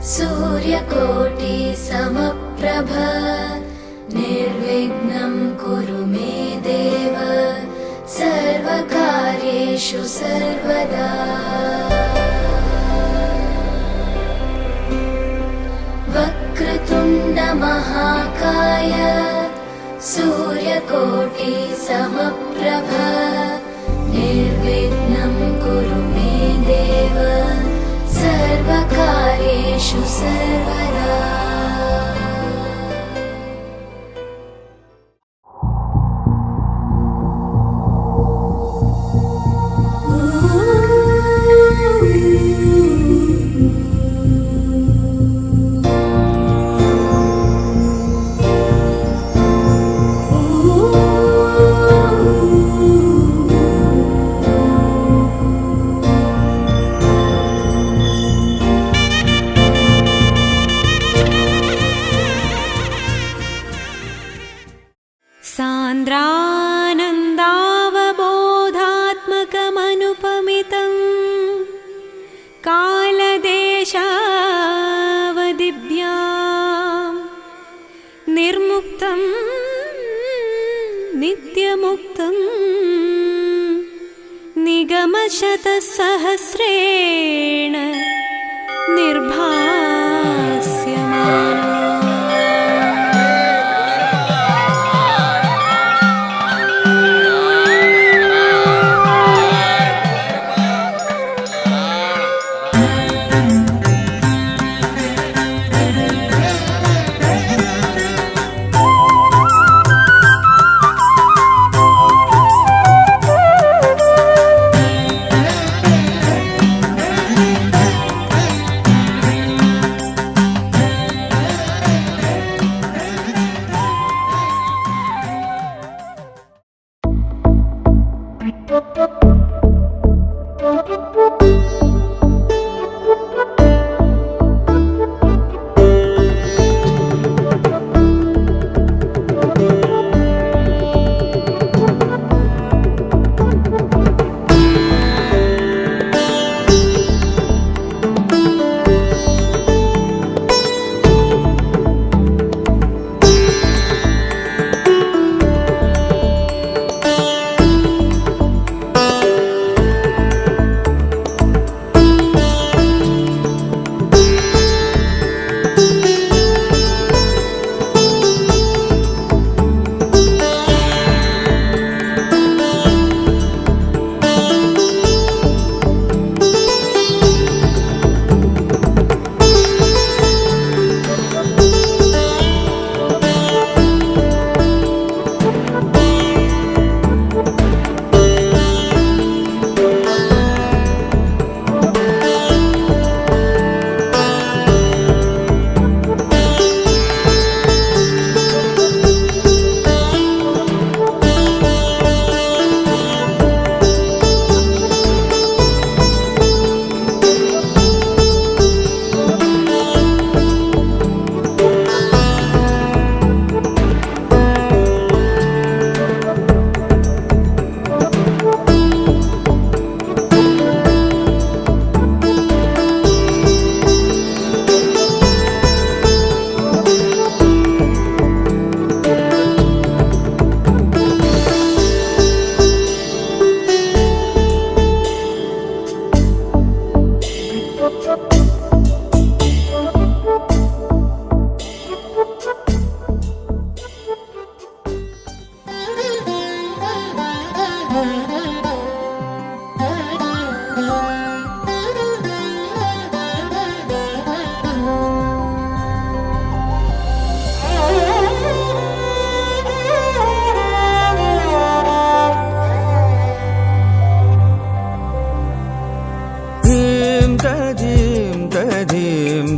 सूर्यकोटि समप्रभ निर्विघ्नं कुरु मे देव सर्वकार्येषु सर्वदा। वक्रतुण्ड महाकाय सूर्यकोटि समप्रभ निर्विघ्नं कुरु मे देव सर्वकार्येषु सर्वदा। सान्द्रानन्दावबोधात्मकमनुपमितं कालदेशावदिभ्यां निर्मुक्तं नित्यमुक्तं निगमशतसहस्रेण निर्भास्यमानम्।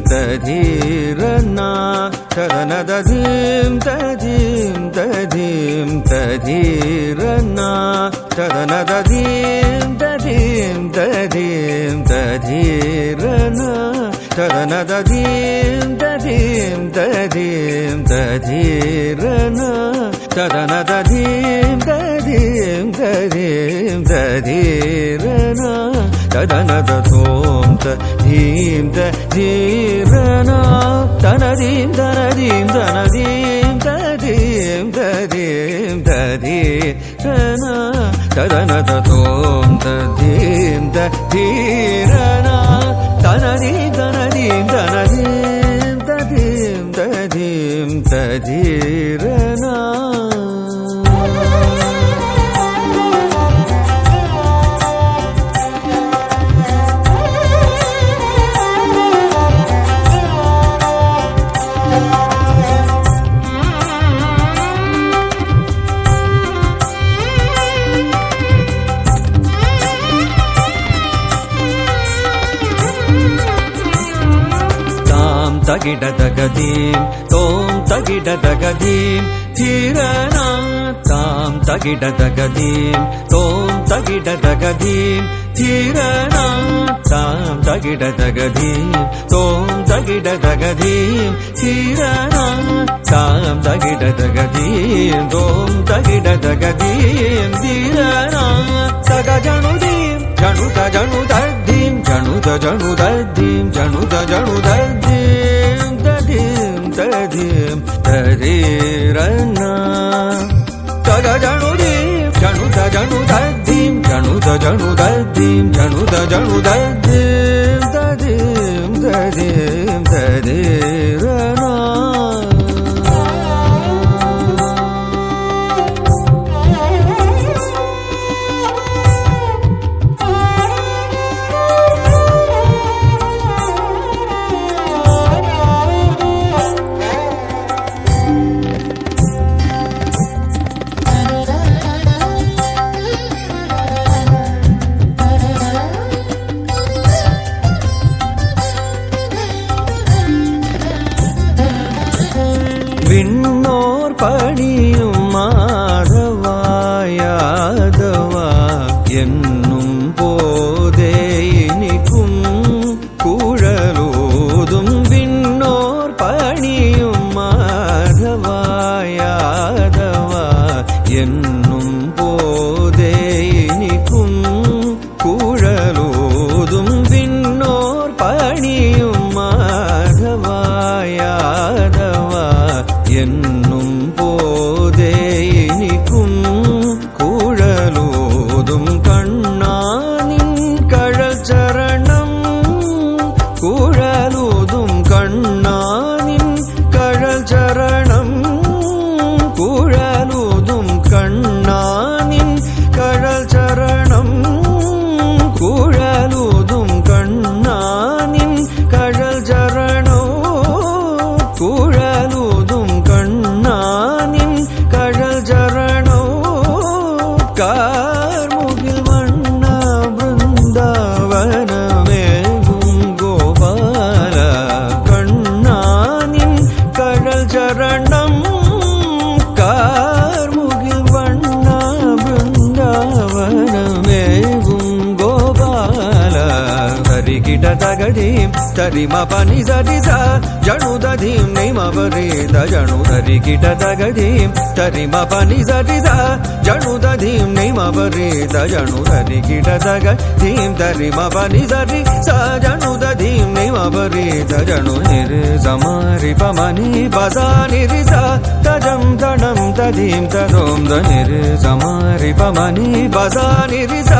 तधीरना तदनदधीं तधीं तधीं तधीरना तदनदधीं तधीं तधीं तधीरना तदनदधीं तधीं तधीं तधीरना तदनदधीं तधीं तधीं तधीरना ததனத தோம் தீம் தீரனா தனதீம் தனதீம் தனதீம் ததீம் ததீம் ததீரனா ததனத தோம் தீம் தீரனா தனதீம் தனதீம் தனதீம் ததீம் ததீம் ததீரனா. தகிடதகதீம் தோம் தகிடதகதீம் தீரனா தாம் தகிடதகதீம் தோம் தகிடதகதீம் தீரனா தாம் தகிடதகதீம் தோம் தகிடதகதீம் தீரனா தாம் தகிடதகதீம் தோம் தகிடதகதீம் தீரனா தகஜனுதீம் ஜனுத ஜனுதீம் ஜனுத ஜனுதீம் ஜனுத ஜனுதீம் ததீம் ததீம் ததீரனா தகஜனுதீம் ஜனுத ஜனுதீம் ஜனுத ஜனுதீம் ஜனுத ஜனுதீம் ததீம் ததீம் ததீரனா. விண்ணோர் பணியும் மாதவாயாதவா என்னும் போதே இனிக்கும் குழலோதும் விண்ணோர் பணியும் மாதவாயாதவா என்னும் போதே இனிக்கும் குழலோதும் விண்ணோர் பணியும் மாதவாயாதவா என்னும் போதே இனிக்கும் குழலோதும் கண்ணானின் கழல் சரணம் குழலோதும் கண்ணானின் கழல் சரணம் குழலோதும் கண்ணானின் கழல் சரணம் குழலோதும் கண்ணானின் கழல் சரணம் குழலோதும் கண்ணானின் கழல் சரணோ கார்முகில் வண்ண பிருந்தாவனமேகும் கோபால கண்ணானின் கழல் சரணம் கார்முகில் வண்ண பிருந்தாவனமேகும் கோபால தரிகிட தகடீம் தரிம பனி சரிச ஜனுதீம் நைமவரேத ஜனுதரிகிட தகடீம் தரிம பனி சரிச ஜனுதீம் நைமவரேத ஜனுதரிகிட தகடீம் தரிம பனி சரி ச ஜனுதீம் நைமவரேத ஜனு நிரு சமாரி பமனி பசா நிரிச தஜம் தடம் ததீம் ததோம் த நிரு சமாரி பமனி பசா நிரிச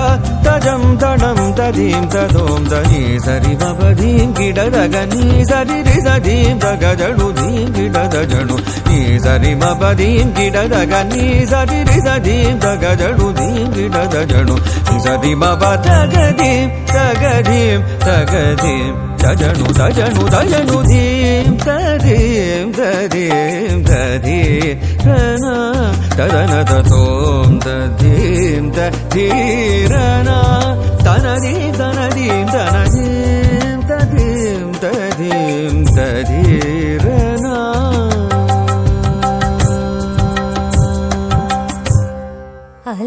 தஜம் தடம் ததீம் ததோம் த நீ சரி பபதீம் கிடதக நீ சரி ரிசதீம் தகஜனுதீம் கிடதஜனு நீ சரி மபதீம் கிடதக நீ சரி ரிசதீம் தகஜனுதீம் கிடதஜனு நீ சரி மப தகதீம் தகதீம் தகதீம் தஜனு தஜனு தஜனுதீம் ததீம் ததீம் ததீரனா ததனத தோம் ததீம் ததீரனா தனதீம் தனதீம் தனதீம் ததீம் ததீம் ததீரனா.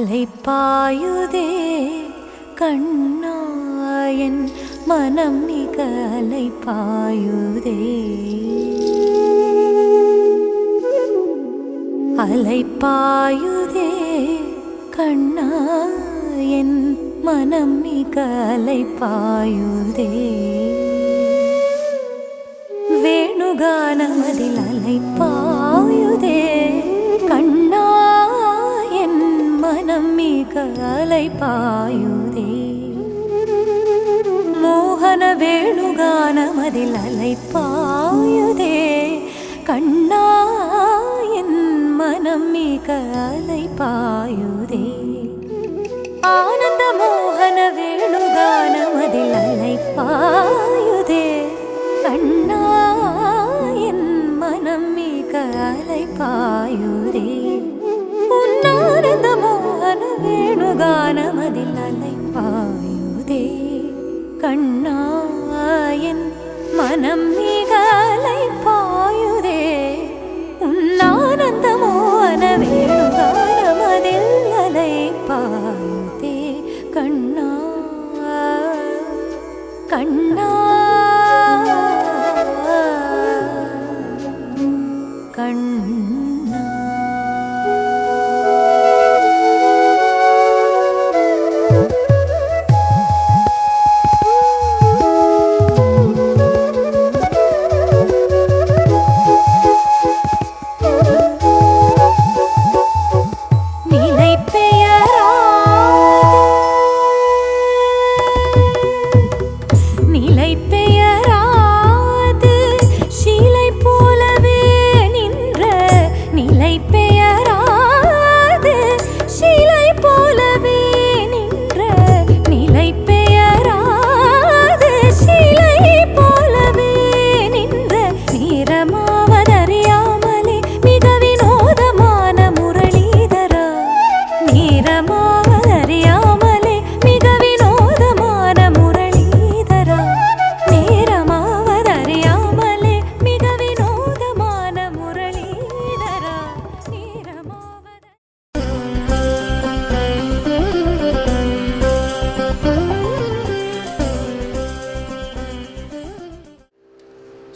அலைப்பாயுதே கண்ணாயன் மனம் மிக அலைப்பாயுதே அலைப்பாயுதே கண்ணாயன் மனம் மிக அலைப்பாயுதே. வேணுகானமதில் அலைப்பாயுதே கண்ணா என் மனம் மிக அலைப்பாயுதே. மோகன வேணுகானமதில் அலைப்பாயுதே கண்ணா என் மனம் மிக அலைப்பாயுதே. ஆனந்த மோகன வேணுகானமதில் அலைப்பாயுதே கண்ணா என் மனம் மிக அலைப்பாயுதே. உன்னானந்த மோகன வேணுகானமதில் அலைப்பாயுதே கண்ணா என் மனம் மிக அலைப்பாயுதே. உன்னானந்த மோகன வேணுகானமதில் அலைப்பாயுதே கண்ணா கண்ணா கண்ணா.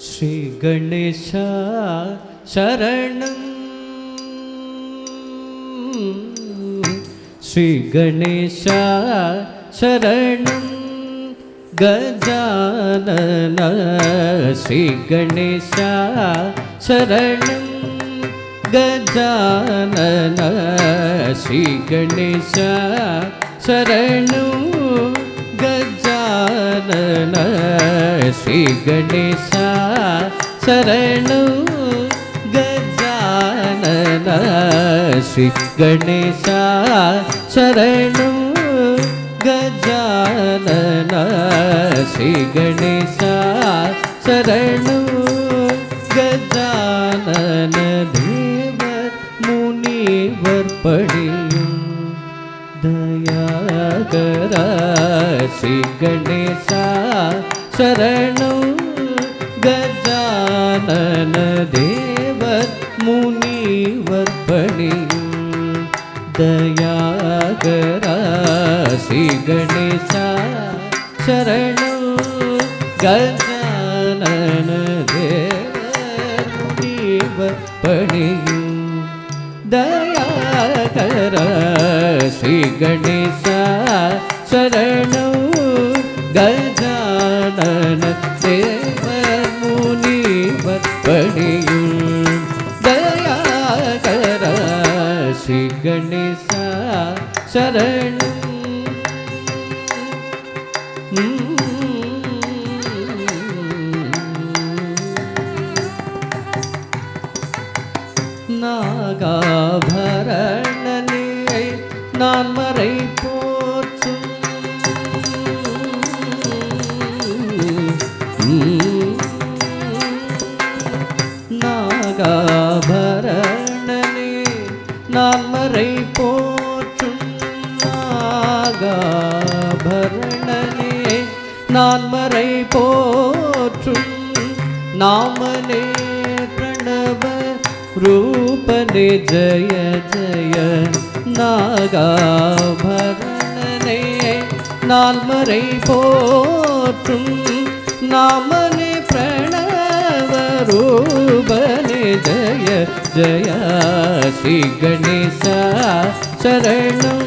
श्री गणेश शरणं श्री गणेश शरणं गजानन श्री गणेश शरणं गजानन श्री गणेश शरणं गजानन श्री गणेश शरणं गजानन श्री गणेश शरणं गजानन श्री गणेश शरणं गजानन देव मुनिवर पणियुं दयाकर श्री गणेश शरणं गजानन देव मुनिवर पणियुं दयाकर श्री गणेश शरणं गजानन देव मुनिवर पणियुं दयाकर श्री गणेश शरणं गजानन देव मुनिवर पणियुं दयाकर श्री गणेश शरणं நாகாபரணனே நான் மறை போற்றும் நாகாபரணனே நான் மறை போற்றும் நாகாபரணனே நான் மறை போற்றும் நாமனே பிரணவ रूपने जय जय नागाभरणने नाल्मरै पोற்றும் नामने प्रणव रूपने जय जय श्री गणेश शरणं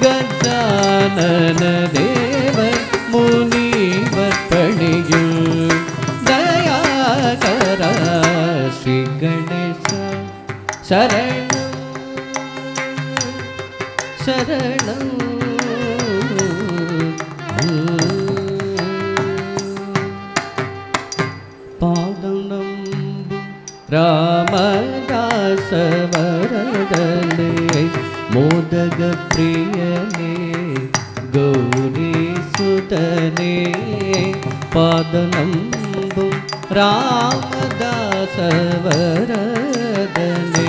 गज கஜானன தேவர் முனிவர் பணியுள் தயாகர ஸ்ரீ கணேச சரணம் சரணம். பாதம் நம்பும் ராமதாச வரதனே மோதக பிரியனே கௌரி சுதனே. பாதம் நம்பும் ராமதாச வரதனே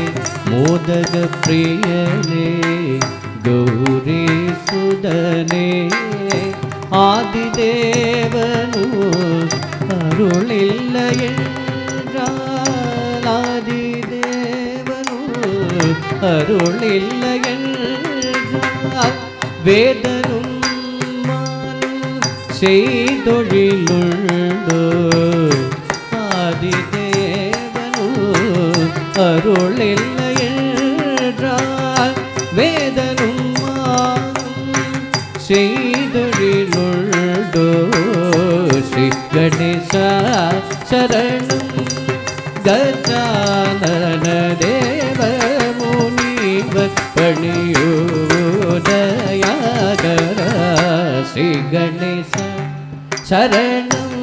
மோதக பிரியனே கௌரி சுதனே. ஆதிதேவனு அருளில்லையென்றால் ஆதிதேவனு அருளில்லையென்றால் வேதனும் மானும் செய்தொழிலுண்டோ. ஆதிதேவனு அருளில்லையென்றால் வேதனும் மானும் செய்தொழிலுண்டோ. ஸ்ரீ கணேச சரணம் கஜானன தேவ முனிவர் பணியோதயாகர ஸ்ரீ கணேச சரணம்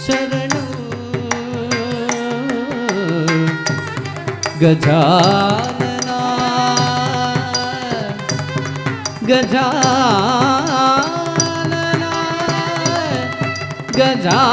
சரணம். கஜானனா கஜானனா கஜானனா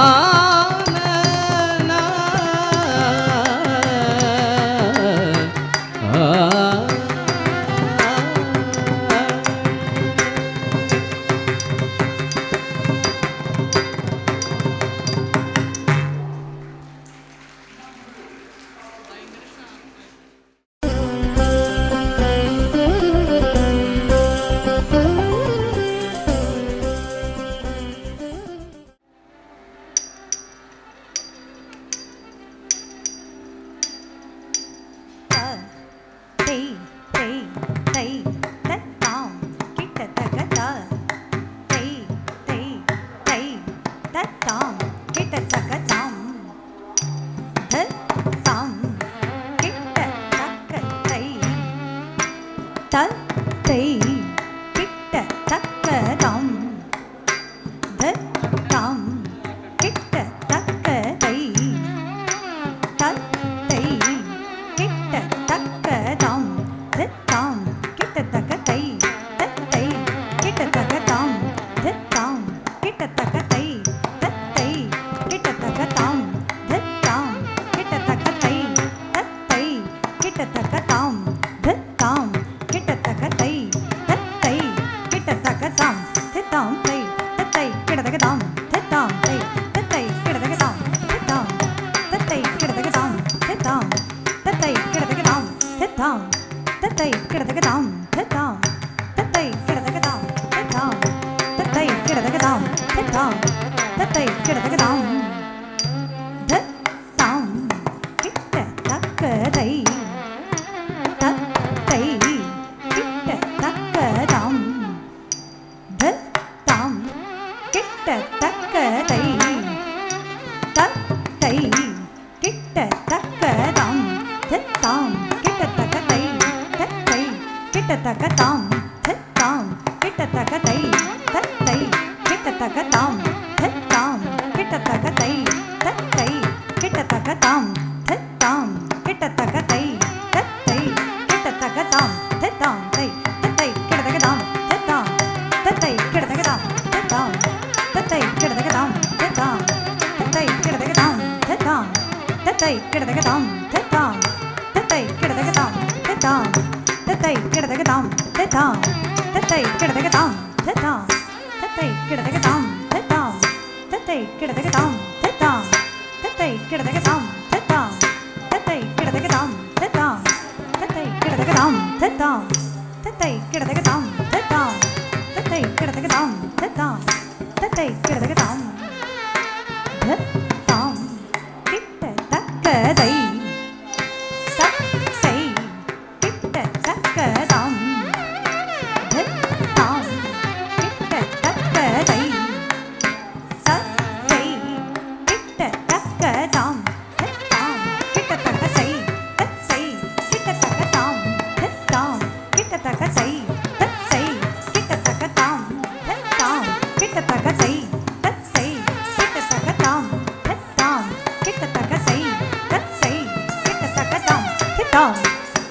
தாம்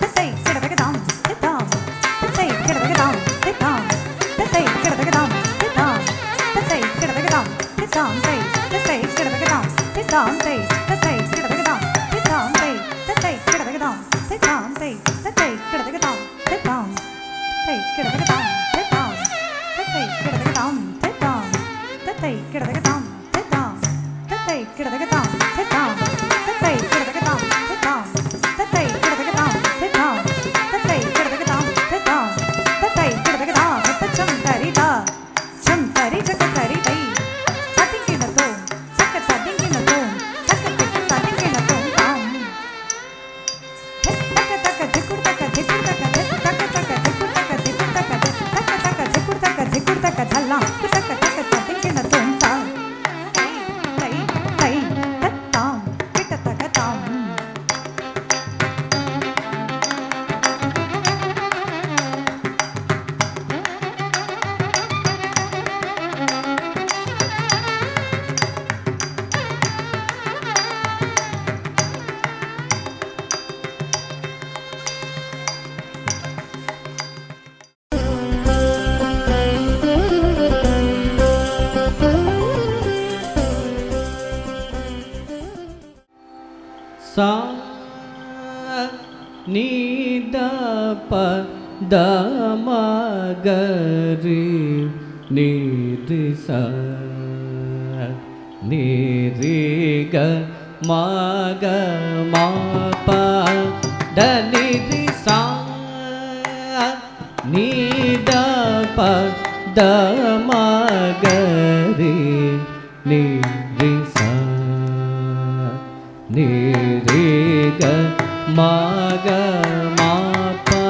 தத்தை கிடதகதாம் தாம் தத்தை கிடதகதாம் தாம் தத்தை கிடதகதாம் தாம் தத்தை கிடதகதாம் தாம் தை தத்தை கிடதகதாம் தாம் தை தத்தை கிடதகதாம் தாம் தை தத்தை கிடதகதாம் தாம் தை தத்தை கிடதகதாம் தாம் தத்தை கிடதகதாம் தாம் தத்தை கிடதகதாம் தாம் தத்தை கிடதகதாம் தாம் தத்தை கிடதகதாம் தாம் தத்தை கிடதகதாம் தாம் தத்தை கிடதகதாம் தாம் தத்தை கிடதகதாம் தாம் தத்தை கிடதகதாம் தச்சம் தரிதா சம் தரி ஜக தரி தை ததிங்கினதோ சக்க ததிங்கினதோ தக்க திக்கு ததிங்கினதோ தாம் தக்க தக்க திக்கு தக்க திக்கு தக்க தக்க தக்க திக்கு தக்க திக்கு தக்க தக்க தக்க திக்கு தக்க திக்கு தக்க தல்லாம் தக்க தக்க ததிங்கினதோ தாம் தை தை தை தத்தாம் கிட்ட தக்க தாம் सा नी द प द म ग रि नि रि सा नि रि ग म ग म प द नि रि सा नि द प द म ग रि नि रि सा ni re ga ma ga ma pa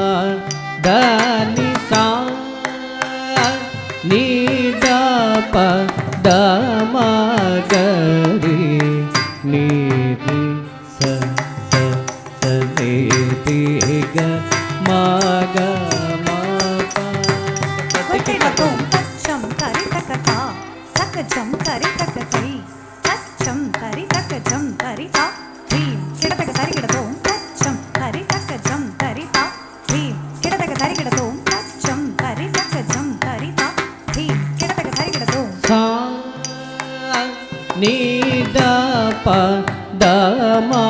da ni sa ni da pa da ma ga re ni re sa sa sa ni re ga ma ga ma pa கொட்டிடத்தோம் தச்சம் தரி தக்கதா தக்கஜம் தரி தக்கதை தச்சம் தரி தக்கஜம் தரி தா தீம் கிடதக தரி கிடத்தோம் தச்சம் தரி தக்கஜம் தரி தா தீம் கிடதக தரி கிடத்தோம் தச்சம் தரி தக்கஜம் தரி தா தீம் கிடதக தரி கிடத்தோம் sa ni da pa da ma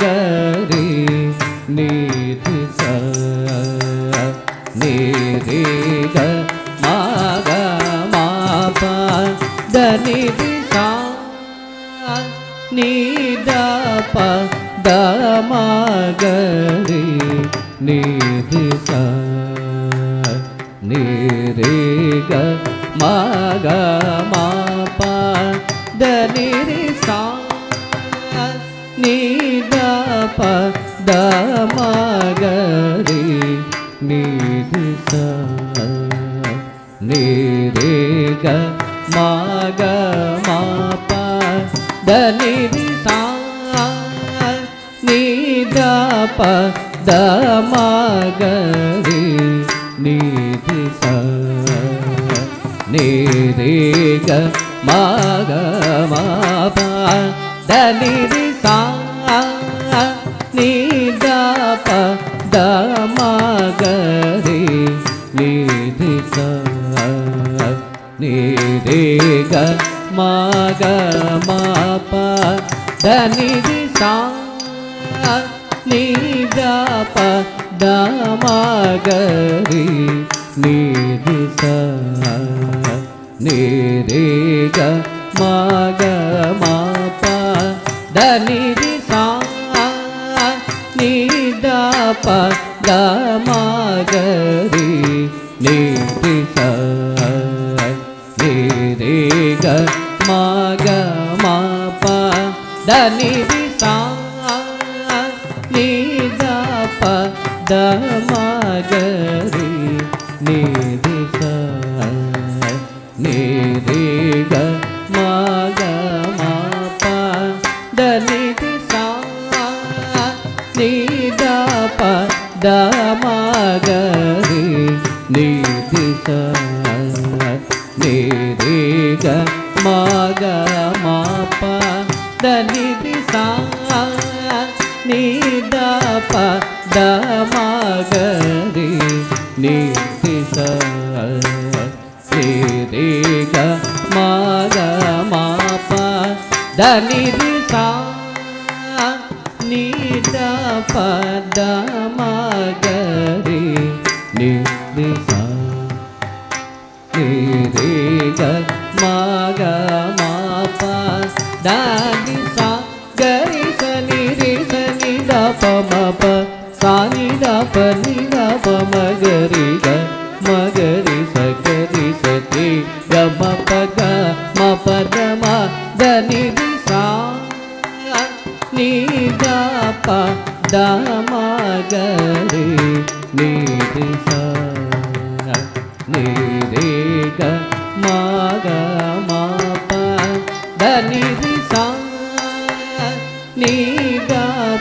ga re ni ri sa ni re ga ma ga ma pa da ni ri sa ni da pa da ma ga re ni ri sa ni re ga ma ga ma pa da ni ri sa ni da pa da ma ga re ni ri sa ni re ga ma ga ma pa da ni ri sa ni da pa da ma ga re ni ri sa ni re ga ma ga ma pa da ni ri sa ni da pa da ma ga re ni ri sa ni re ga ma ga ma pa da ni ri sa ni da pa da ma ga re ni ri sa ni re ga ma ga ma pa da ni ri sa ni da pa da ma ga re ni ri sa ni re ga ma ga ma pa da ni ri sa ni da pa da ma ga re ni ri sa ni re ga ma ga ma pa da ni ri sa ni da pa da ma ga re ni ri sa ni re ga ma ga ma pa da ni ri sa ni da pa ಮಗರಿ ನಿ ಸ ರಿ ರಿ ಗ ಮಗ ಮ ಪ the ನಿ ರಿ ಸ ನಿ ದ ಪ ದ ಮಗರಿ ನಿ ರಿ ಸ ರಿ ರಿ ಗ ಮಗ ಮ ಪ ದ ನಿ ಸ ಗರಿ ಸ ನಿ ರಿ ಸ ನಿ ದ ಪ ಮ ಪ ಸಾ ನಿ ದ ಪ ನಿ ದ ಪ ಮಗರಿ ಗ ಮಗರಿ ಸ ಗರಿ ಸ ತಿ ಗ ಮ ಪ ಗ ಮ ಪ ದ ಮ ದ ನಿ ರಿ ಸಾ ನಿ ದ ಪ ದ ಮಗರಿ ನಿ ರಿ ಸ ನಿ ರಿ ಗ ಮ ಗ ಮ ಪ ದ ನಿ ರಿ ಸಾ ನಿ ದ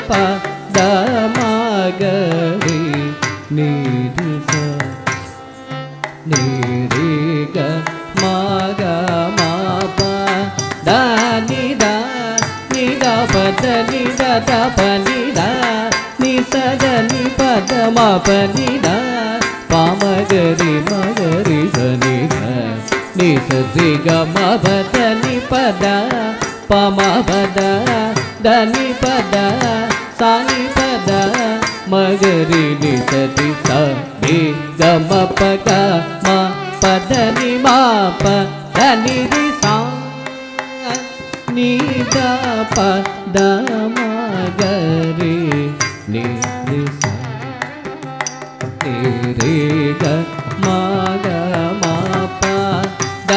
ಪ ದ ಮಗರಿ ನಿ ರಿ ಸ ನಿ ರಿ ಗ ಮ ಗ ಮ ಪ ದ ನಿ ದ ಪ ದ ನಿ ದ ದ ಪ ನಿ ದ ನಿ ಸ ದ ನಿ ಪ ದ ಮ ಪ ನಿ ದ ಪ ಮಗರಿ ಮಗರಿ ಸ ನಿ ದ ನಿ ಸ ರಿ ಗ ಮ ಪ ದ ನಿ ಪ ದ ಪ ಮ ಪ ದ ದ ನಿ ಪ ದ ಸಾ ನಿ ಪ ದ ಮಗರಿ ನಿ ಸ ತಿ ಸ ನಿ ಗ ಮ ಪ ಗ ಮ ಪ ದ ನಿ ಮ ಪ ದ ನಿ ರಿ ಸಾ ನಿ ದ ಪ ದ ಮಗರಿ ನಿ ರಿ ಸ ನಿ ರಿ ಗ ಮ ಗ ಮ ಪ ದ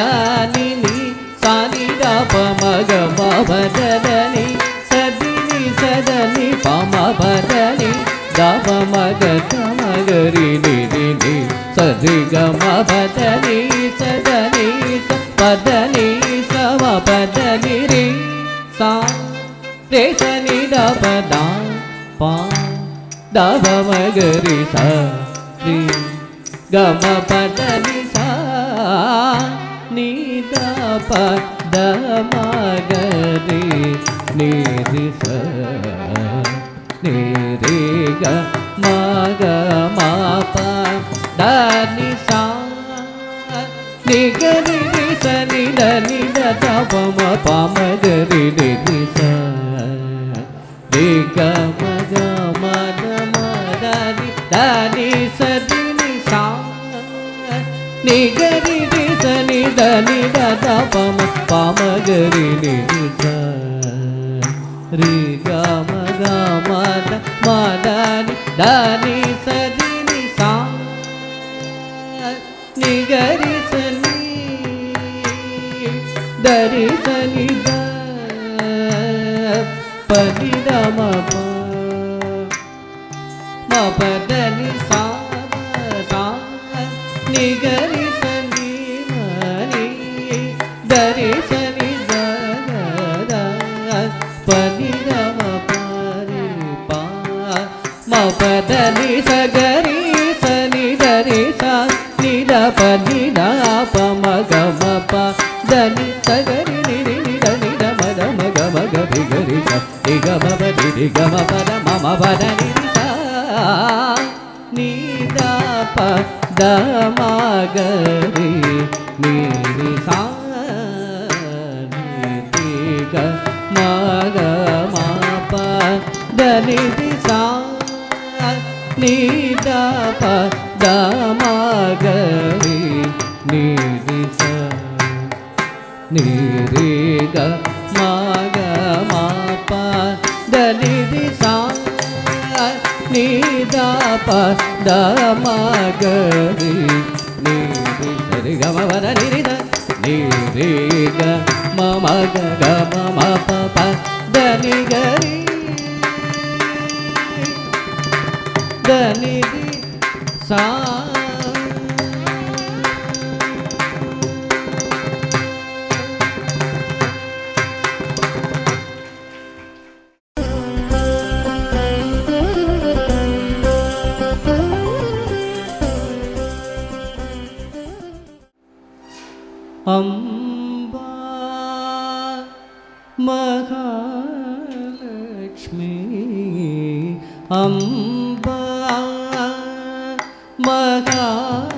ನಿ ನಿ ಸಾ ನಿ ದ ಪ ಮ ಗ ಮ ಪ ದ ದ ನಿ ಸ ದಿ ನಿ ಸ ದ ನಿ ಪ ಮ ಪ ದ ನಿ ದ ಪ ಮ ಗ ದ ಮಗರಿ ನಿ ರಿ ನಿ ಸ ರಿ ಗ ಮ ಪ ದ ನಿ ಸ ದ ನಿ ಸ ಪ ದ ನಿ ಸ ಮ ಪ ದ ನಿ ರಿ ಸಾ ರೇ ಸ ನಿ ದ ಪ ದ ಪ ದ ಪ ಮಗರಿ ಸ ರಿ ಗ ಮ ಪ ದ ನಿ ಸಾ ನಿ ದ ಪ ದ ಮಗರಿ ನಿ ರಿ ಸ ನಿ ರಿ ಗ ಮ ಗ ಮ ಪ ದ ನಿ ಸಾ ನಿ ಗ ರಿ ರಿ ಸ ನಿ ದ ನಿ ದ ದ ಪ ಮ ಪ ಮ ಗ ರಿ ರಿ ರಿ ಸ ರಿ ಗ ಮ ಗ ಮ ದ ಮ ದ ನಿ ದ ನಿ ಸ ದಿ ನಿ ಸಾ ನಿ ಗ ರಿ ರಿ ಸ ನಿ ದ ನಿ ದ ದ ಪ ಮ ಗ ರಿ ರಿ ರಿ ಸ ರಿ ಗ ಮ ಗ ಮ ದ ಮ ದ ನಿ ದ ನಿ ಸ ದಿ ನಿ ಸಾ ನಿ ಗ ರಿ ಸ ನಿ ದ ರಿ ಸ ನಿ ದ ಪ ನಿ ದ ಮ ಪ ಮ ಪ ದ ನಿ ಸಾ ಸಾ ನಿ ಗ ರಿ ಸ ನಿ ಮ ನಿ ದ ರಿ ಸ ನಿ ದ ದ ಪ ನಿ ದ ಮ ಪ ರಿ ಪ ಮ ಪ ದ ನಿ ಸ ಗ ರಿ ಸ ನಿ ದ ರಿ ಸಾ ನಿ ದ ಪ ನಿ ದ ಪ ಮ ಗ ಮ ಪ ದ ನಿ ಸ ಗ ರಿ ನಿ ರಿ ನಿ ದ ನಿ ದ ಮ ದ ಮ ಗ ಮ ಗ ರಿ ಗ ರಿ ಸ ರಿ ಗ ಮ ಪ ರಿ ರಿ ಗ ಮ ಪ ದ ಮ ಮ ಪ ದ ನಿ ರಿ ಸಾ ನಿ ದ ಪ ದ ಮ ಗ ರಿ ನಿ ರಿ ಸಾ ನಿ ರಿ ಗ ಮ ಗ ಮ ಪ ದ ನಿ ರಿ ಸಾ ನಿ ದ ಪ ದ ಮ ಗ ರಿ ನಿ ರಿ ಸ ನಿ ರಿ ಗ ಮ ಗ ಮ ಪ ದ ನಿ ರಿ ಸಾ ನಿ ದ ಪ ದ ಮ ಗ ರಿ ನಿ ರಿ ಸ ರಿ ಗ ಮ ಪ ದ ನಿ ರಿ ದ ನಿ ರಿ ಗ ಮ ಮ ಗ ಗ ಮ ಮ ಪ ಪ ದ ನಿ ಗ ರಿ ದ ನಿ ರಿ ಸಾ ಅಂಬಾ ಮಹಾಲಕ್ಷ್ಮೀ ಅಂಬಾ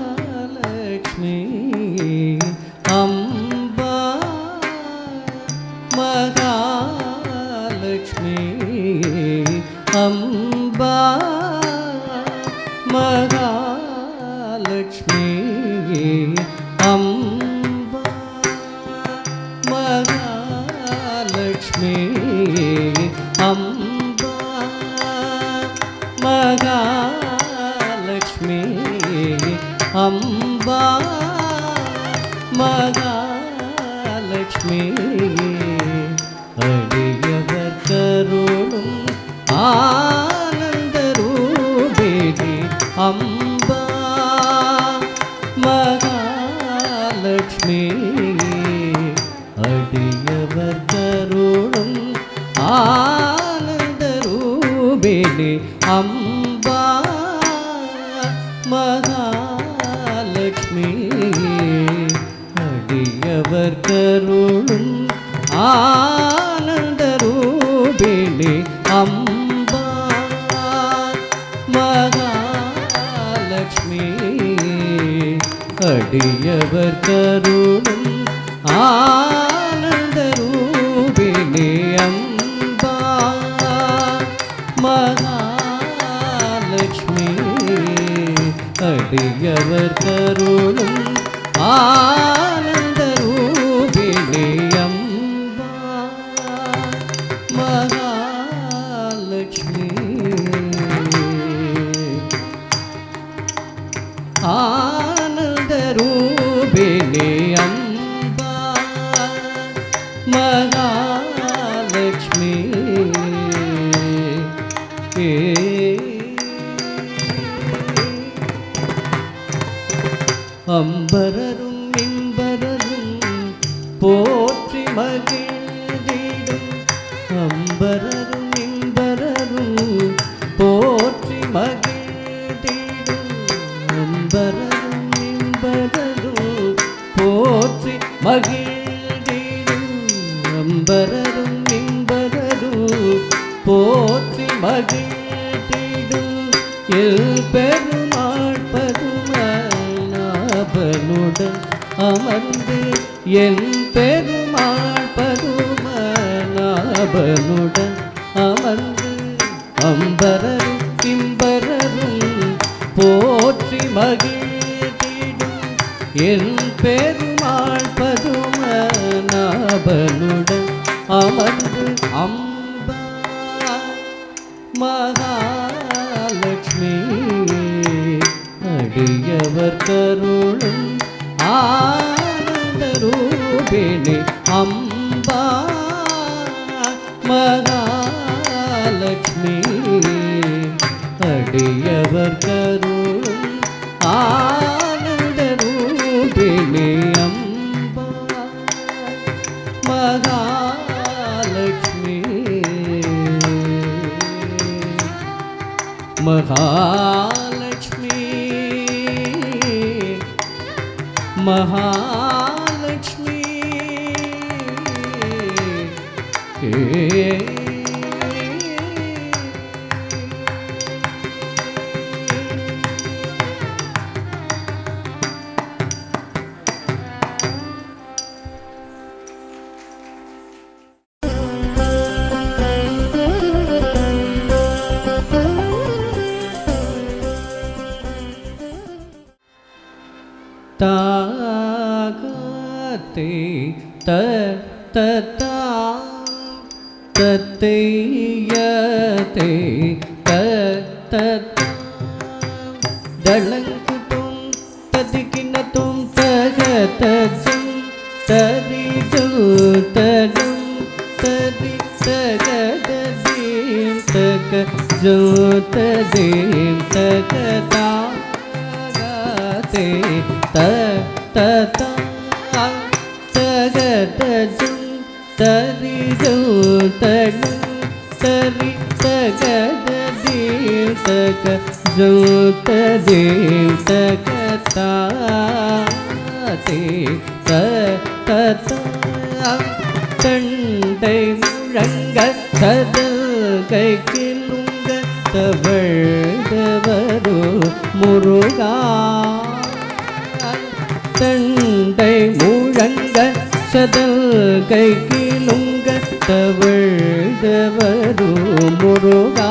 மகாலட்சுமி அம்பா மகாலட்சுமி அம்பா மகாலட்சுமி அம்பா மகாலட்சுமி அம்பா மகாலட்சுமி அம்பா மகாலட்சுமி அடியவர் கருளும் ஆனந்த ரூபிணி அம்பா மகாலட்சுமி அடியவர் கருளும் ஆனந்த ரூபிணி அம்பா மகாலட்சுமி அடியவர் கருளும் ஆனந்த ரூபிணி அம்பா மகாலட்சுமி அடியவர் கருளும் ஆனந்த ரூபிணி அம்பா மகாலட்சுமி அடியவர் கருளும் ஆனந்த ரூபிணி அம்பா மகாலட்சுமி ஆனந்த ரூபிணி அம்பா மகாலட்சுமி அம்பரரும் இன்பரரும் போற்றி மகிழ்ந்திடும் அம்பரரும் இன்பரரும் போற்றி மகிழ்ந்திடும் அம்பரரும் இன்பரரும் போற்றி மகிழ்ந்திடும் அம்பரரும் இன்பரரும் போற்றி மகிழ்ந்திடும் எல் பெருமாள் பதுமநாபனுடன் அமர்ந்து என் பெருமாள் பதுமநாபனுடன் அமர்ந்து அம்பரரும் இம்பரரும் போற்றி மகிழ்ந்திடும் என் பெருமாள் பதுமநாபனுடன் அமர்ந்து அம்பா மகாலட்சுமி அடியவர் கருளும் ஆனந்த ரூபிணி அம்பா மகாலட்சுமி அடியவர் கருளும் ஆனந்த ரூபிணி அம்பா மகாலட்சுமி மகாலட்சுமி மகாலட்சுமி தாகத்தை தத்தா தத்தையத்தை தத்தா தளங்குதும் ததிகினதும் தகதஜம் தரிஜல் தடும் ததி தகதஜீம் தகஜல் ததீம் தகதா தத்தா தகதஜம் தரிஜல் தடும் தரி தகதீம் தகஜல் ததீம் தகதா தத்தா தண்டை முழங்க கதல் கை கிளுங்க தவழ்தவர் முருகா தண்டை முழங்க சதல் கை கிளுங்க தவிழ்ந்தவரு முருகா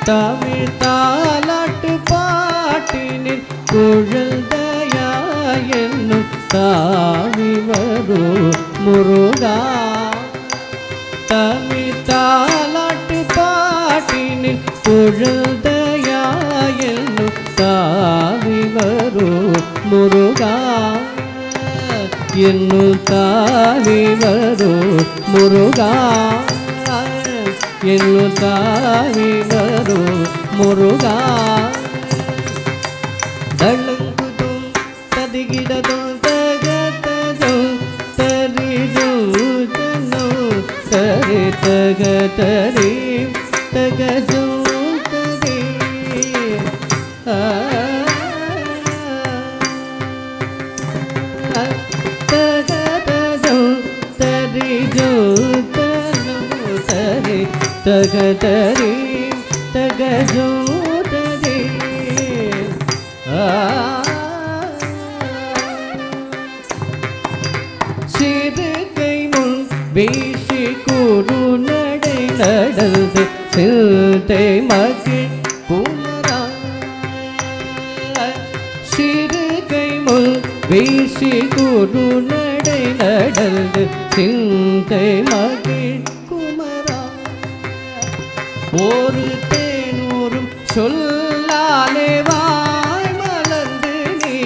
தமிழ் தாலாட்டு பாட்டினில் குழந்தையா என்னும் தாவி வரு முருகா தமிழ் தாலாட்டு பாட்டினில் குழந்தையா என்னும் தாவி வரு முருகா என்னும் தாவி வரு முருகா என்னும் தாவி வரு முருகா தளங்குதும் ததிகிடதும் தகததும் தரிஜூதனோ தரி தகதரி தகஜூ தரி தகததும் தரிஜூதனோ தரி தகதரி தகஜூ தரி சிறுகை முன் வீசி கூறு நடை நடந்து சிறுதை மகிழ் குமரா சிறுகை முன் வீசி கூறு நடை நடந்து சிந்தை மகிழ் குமரா ஒரு தேனூரும் சொல்லாலே வாய் மலர்ந்து நீ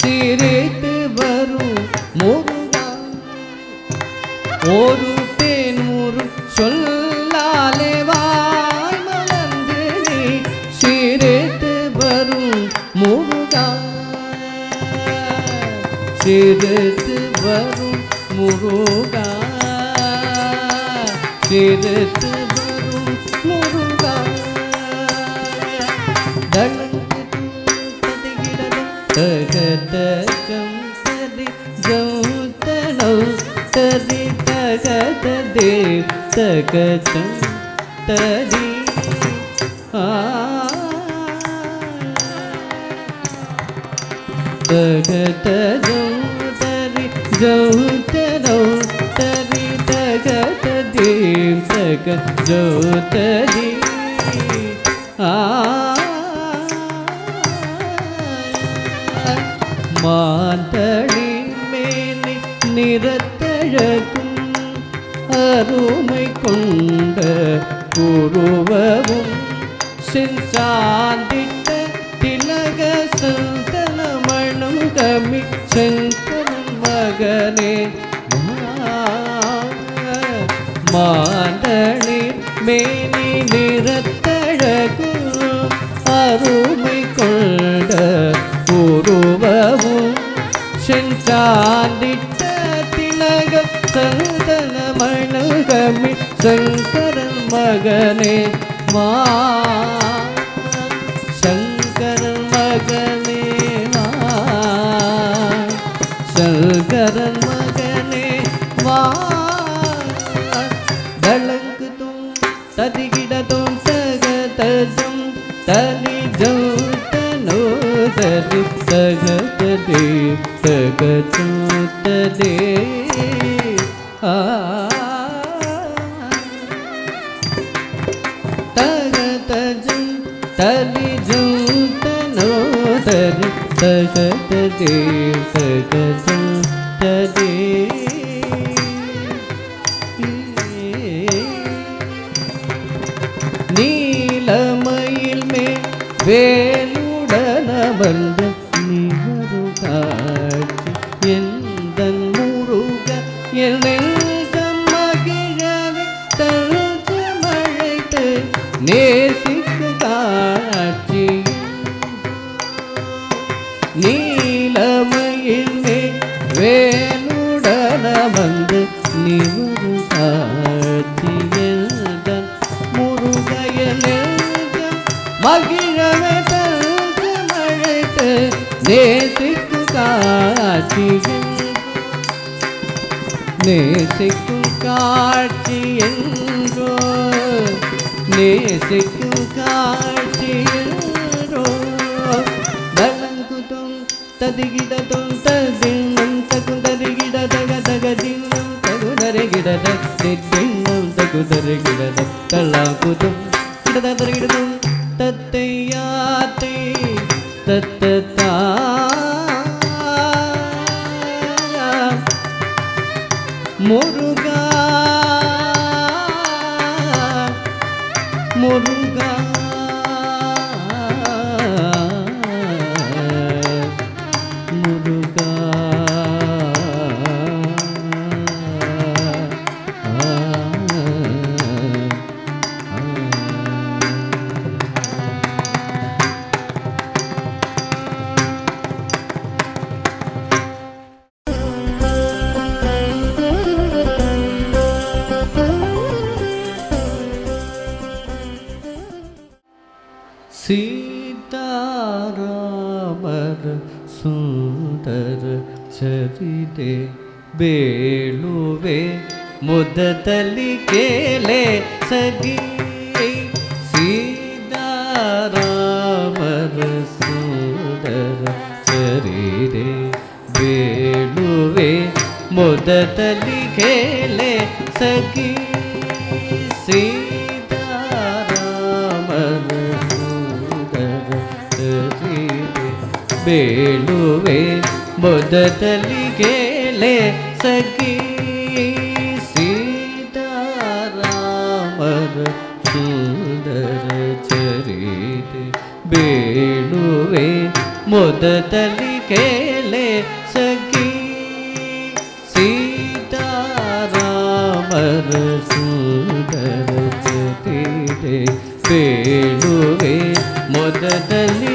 சிரித்து வரும் முருகா ஒரு தேனூரும் சொல்லாலே வாய் மலர்ந்து நீ சிரித்து வரும் முருகா சிரித்து வரும் முருகா சிரித்து வரும் முருகா தகதகம் தரி ஜௌதனோ தரி தகதே தகதம் தரி தகதம் தரி ஜௌதனோ தரி தகதே தகஜௌதரி மாதளின் மேனி நிறத்தழகும் அருமை கொண்ட உருவமும் செஞ்சாந்திட்ட திலக சந்தனமணம் கமி சங்கரன் மகனே மாதளின் மேனி நிறத்தழகும் அருமை கொண்ட உருவமும் செஞ்சாந்திட்ட திலக சந்தன மணகமி சங்கரன் மகனே மா சங்கரன் மகனே மா சங்கரன் மகனே மா தளங்குதும் ததிகிடதும் தகததும் தலிஜம் தரி தகதே தகஜூததே தகதஜம் தலிஜூதனோ தரி தகதே தகஜூததே நீலமயில் மேல் வேலுடன் வந்த நிவரு காட்சி எந்தன் முருக என் நெஞ்சம் மகிழவே தழுச்சமழைத்து நேசிக்கு காட்சி நீலமயில் மேல் வேலுடன் வந்து நிவரு காட்சி எந்தன் முருக என் நெஞ்சம் மகிழவே தழுச்சமழைத்து நேசிக்கு காட்சி நேசிக்கும் காட்சி என்றோ நேசிக்கும் காட்சி என்றோ ತದಿಗಿಡ ತದಿಣ್ಣಂ ತಗುದರೆ ಗಿಡದ ಗದಗದಿಣ್ಣಂ ತಗುದರೆ ಗಿಡದ ದಿಣ್ಣಂ ತಗುದರೆ ಗಿಡದ ತಳ್ಳಾಕುದು ಗಿಡದ ಗಿಡದು ತತ್ತಯ್ಯಾತೆ ತತ್ತ ಮುರುಗಾ ಮುರುಗಾ ಮುರುಗಾ ಸೀತಾರಾಮರ ಸುಂದರ ಚರಿತೆ ಬೇಳುವೆ ಮುದದಲ್ಲಿ ಕೇಳೆ ಸಗಿ ಸೀತಾರಾಮರ ಸುಂದರ ಚರಿತೆ ಬೇಳುವೆ ಮುದದಲ್ಲಿ ಕೇಳೆ ಸಗಿ ಸೀತಾರಾಮರ ಬೇಳುವೆ ಮೊದದಲ್ಲಿ ಕೇಳೆ ಸಖಿ ಸೀತಾರಾಮರ ಸುಂದರ ಚರಿತೆ ಬೇಳುವೆ ಮೊದದಲ್ಲಿ ಕೇಳೆ ಸಖಿ ಸೀತಾರಾಮರ ಸುಂದರ ಚರಿತೆ ಬೇಳುವೆ ಮೊದದಲ್ಲಿ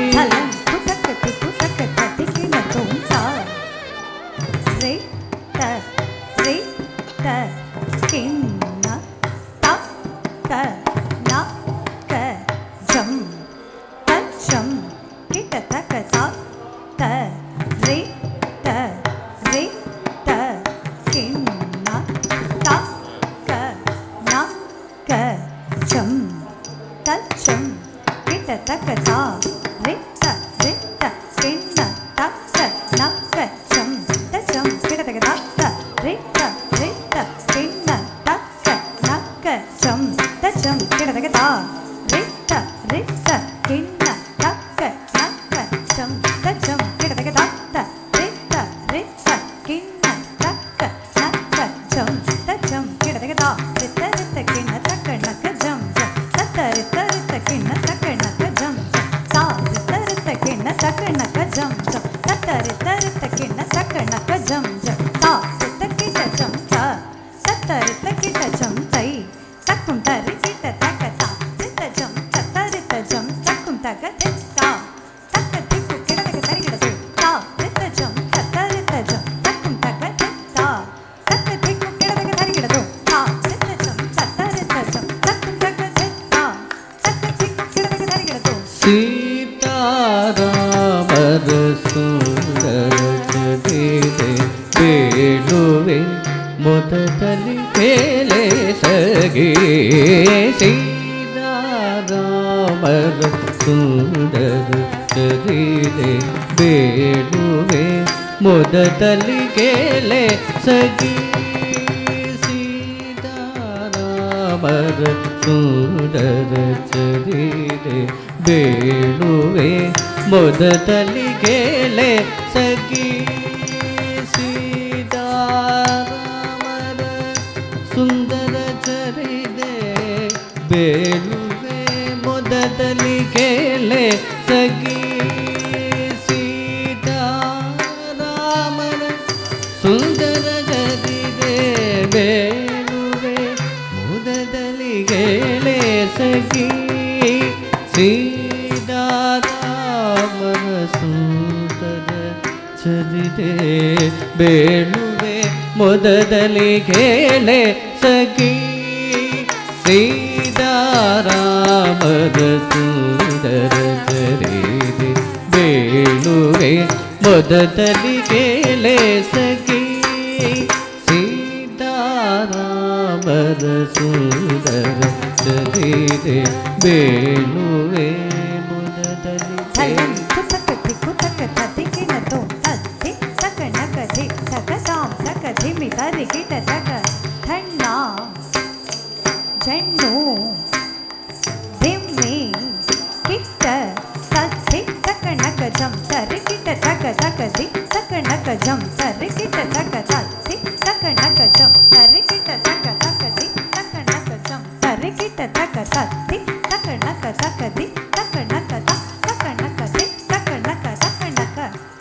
ಸೀತಾರಾಮರ ಸುಂದರ ಚರಿತೆ ಬೇಳುವೆ ಮೊದದಲ್ಲಿ ಕೇಳೆ ಸಗಿ ಸೀತಾರಾಮರ ಸುಂದರ ಚರಿತೆ ಬೇಳುವೆ ಮೊದದಲ್ಲಿ ಕೇಳೆ ಸಗಿ ಸೀತಾರಾಮರ ಸುಂದರ ಚರಿತೆ ಬೇಳುವೆ ಮೊದದಲ್ಲಿ ಕೇಳೆ ಸಗಿ ಸೀತಾರಾಮರ ಸುಂದರ ಚರಿತೆ ಬೇಳುವೆ ಮೊದದಲ್ಲಿ ಕೇಳೆ ಸಗಿ ಸೀತಾರಾಮರ ಸುಂದರ ಚರಿತೆ ಬೇಳುವೆ ಮೊದದಲ್ಲಿ ಕೇಳೆ ಸಗಿ ಸೀತಾರಾಮರ ಸುಂದರ ಚರಿತೆ ಬೇಳುವೆ ಮೊದದಲ್ಲಿ ಕೇಳೆ ಸಗಿ ಸೀತಾರಾಮರ ಸುಂದರ ಚರಿತೆ ಬೇಳುವೆ ಮೊದದಲ್ಲಿ ಕೇಳೆ ಸಗಿ ಸೀತಾರಾಮರ ಸುಂದರ ಚರಿತೆ ಬೇಳುವೆ ಮೊದದಲ್ಲಿ జం తరికిట తక తత్తి తక నక జం తరికిట తక తకది తక నక జం తరికిట తక తత్తి తక నక తకది తక నక తక నకది తక నక తక నక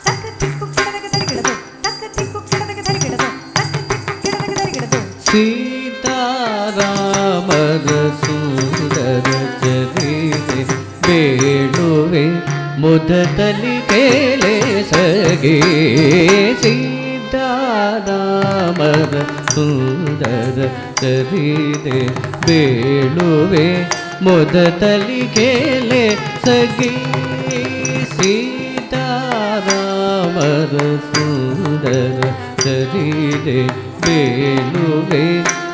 తక తిక్కు కిడదగ తరిగిడదు తక తిక్కు కిడదగ తరిగిడదు తక తిక్కు కిడదగ తరిగిడదు ಸೀತಾರಾಮರ ಸುಂದರ ಚರಿತೆ ಬೇಳುವೆ ಮುದತಲಿ ಕೇಳೆ ಸಗೆ ಸೀತಾರಾಮರ ಸುಂದರ ಚರಿತೆ ಬೇಳುವೆ ಮುದತಲಿ ಕೇಳೆ ಸಗೆ ಸೀತಾರಾಮರ ಸುಂದರ ಚರಿತೆ ಬೇಳುವೆ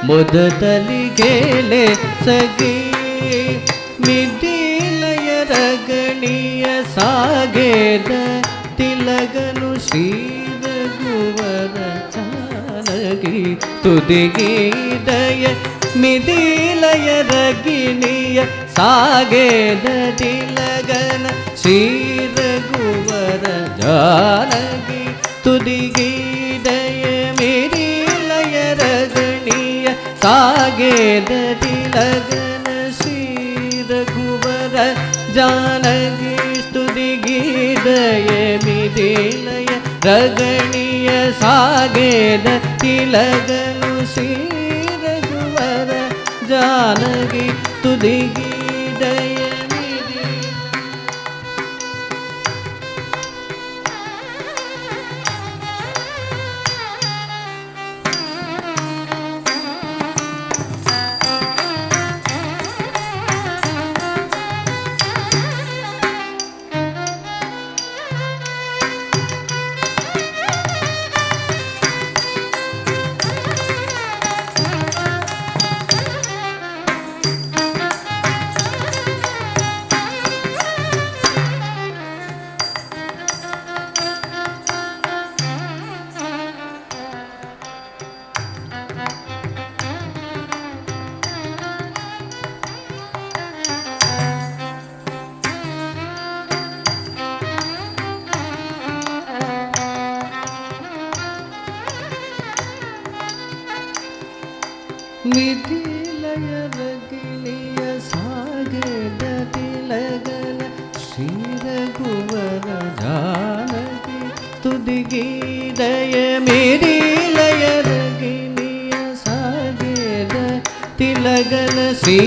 ಮುದತಲಿ ಕೇಳೆ ಸಗೆ ಮಿದಿಲಯ ರಗಣಿಯ ಸಾಗೇದ ತಿಲಗನು ಶ್ರೀರಘುವರ ಚಾನಗಿ ತುದಿಗೀದಯ ಮಿದಿಲಯ ರಗಿಣಿಯ ಸಾಗೇದ ತಿಲಗನ ಶ್ರೀರಘುವರ ಜಾನಗಿ ತುದಿಗೀದಯ ಮಿದಿಲಯ ರಗಣಿಯ ಸಾಗೇದ ತಿಲಗನ ರಘುವರ ಜಾನಗಿ ಸ್ತುತಿಗೀದಯ ಮಿದಿಲಯ ರಗಣಿಯ ಸಾಗೇದ ತಿಲಗನು ಶ್ರೀ ರಘುವರ ಜಾನಗಿ ಸ್ತುತಿಗೀದಯ ಮಿದಿಲಯ ರಗಿಣಿಯ ಸಾಗೇದ ತಿಲಗನ ಶ್ರೀ ರಘುವರ ಜಾನಗಿ ತುದಿಗೀದಯ ಮಿದಿಲಯ ರಗಿಣಿಯ ಸಾಗೇದ ತಿಲಗನ ಶ್ರೀ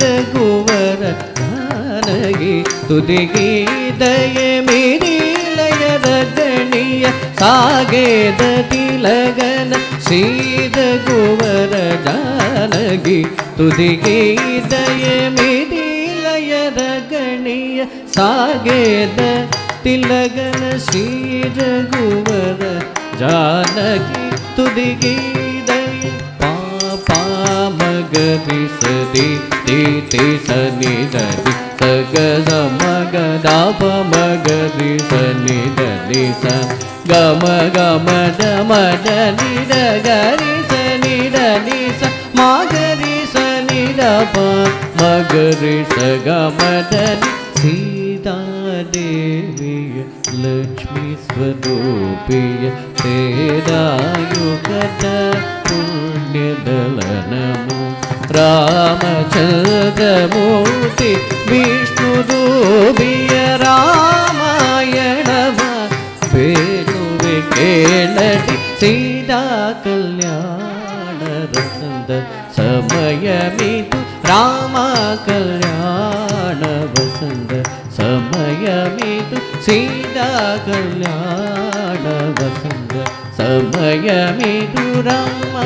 ರಘುವರ ಜಾನಗಿ ತುದಿಗೀದಯ ಮಿದಿಲಯ ರಗಣಿಯ ಸಾಗೇದ ತಿಲಗನ ಶ್ರೀ ರಘುವರ ಜಾನಗಿ ತುದಿಗೀದಯ ಮಿದಿಲಯ ರಗಣಿಯ ಸಾಗೇದ ತಿಲಗನ ಶ್ರೀ ರಘುವರ ಜಾನಗಿ ತುದಿಗೀದಯ ಪಾಪ ಮಗರಿ ಸದಿ ತೀತಿ ಸನಿ ದದಿ ಸಗ ಮಗ ದಾಪ ಮಗರಿ ಸನಿ ದದಿ ಸ ಗಮ ಗಮ ದಮ ನಿ ದ ಗರಿ ಸನಿ ನಿ ಸ ಮಗರಿ ಸನಿ ದ ಪ ಮಗರಿ ಸ ಗಮ ನಿ ಸೀತಾದೇವಿಯ ಲಕ್ಷ್ಮೀ ಸ್ವರೂಪಿಯ ತೇರಾಯುಗದ ಪುಣ್ಯದಲನಮು ರಾಮಚಂದ್ರಮೂರ್ತಿ ವಿಷ್ಣುರೂಪಿಯ ರಾಮಾಯಣವ ಬೇರುವೆ ಕೇಳಟಿ ಸೀತಾ ಕಲ್ಯಾಣ ರಸಂದ ಸಮಯಮಿದು ರಾಮ ಕಲ್ಯಾಣ ವಸಂತ ಸಮಯಮಿದು ಸೀತಾ ಕಲ್ಯಾಣ ವಸಂತ ಸಮಯಮಿದು ರಾಮ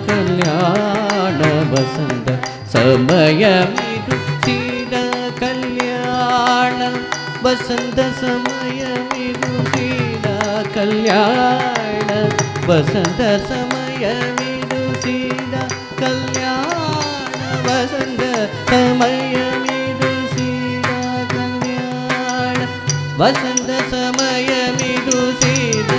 ಕಲ್ಯಾಣ ವಸಂತ ಸಮಯಮಿದು ಸೀತಾ ಕಲ್ಯಾಣ ವಸಂತ ಸಮಯಮಿದು ಸೀತಾ ಕಲ್ಯಾಣ ವಸಂತ ಸಮಯಮಿದು ಸೀತಾ ಕಲ್ಯಾಣ ವಸಂತ ಸಮಯಮಿದು ಸೀತಾ ಕಲ್ಯಾಣ ವಸಂತ ಸಮಯಮಿದು ಸೀತಾ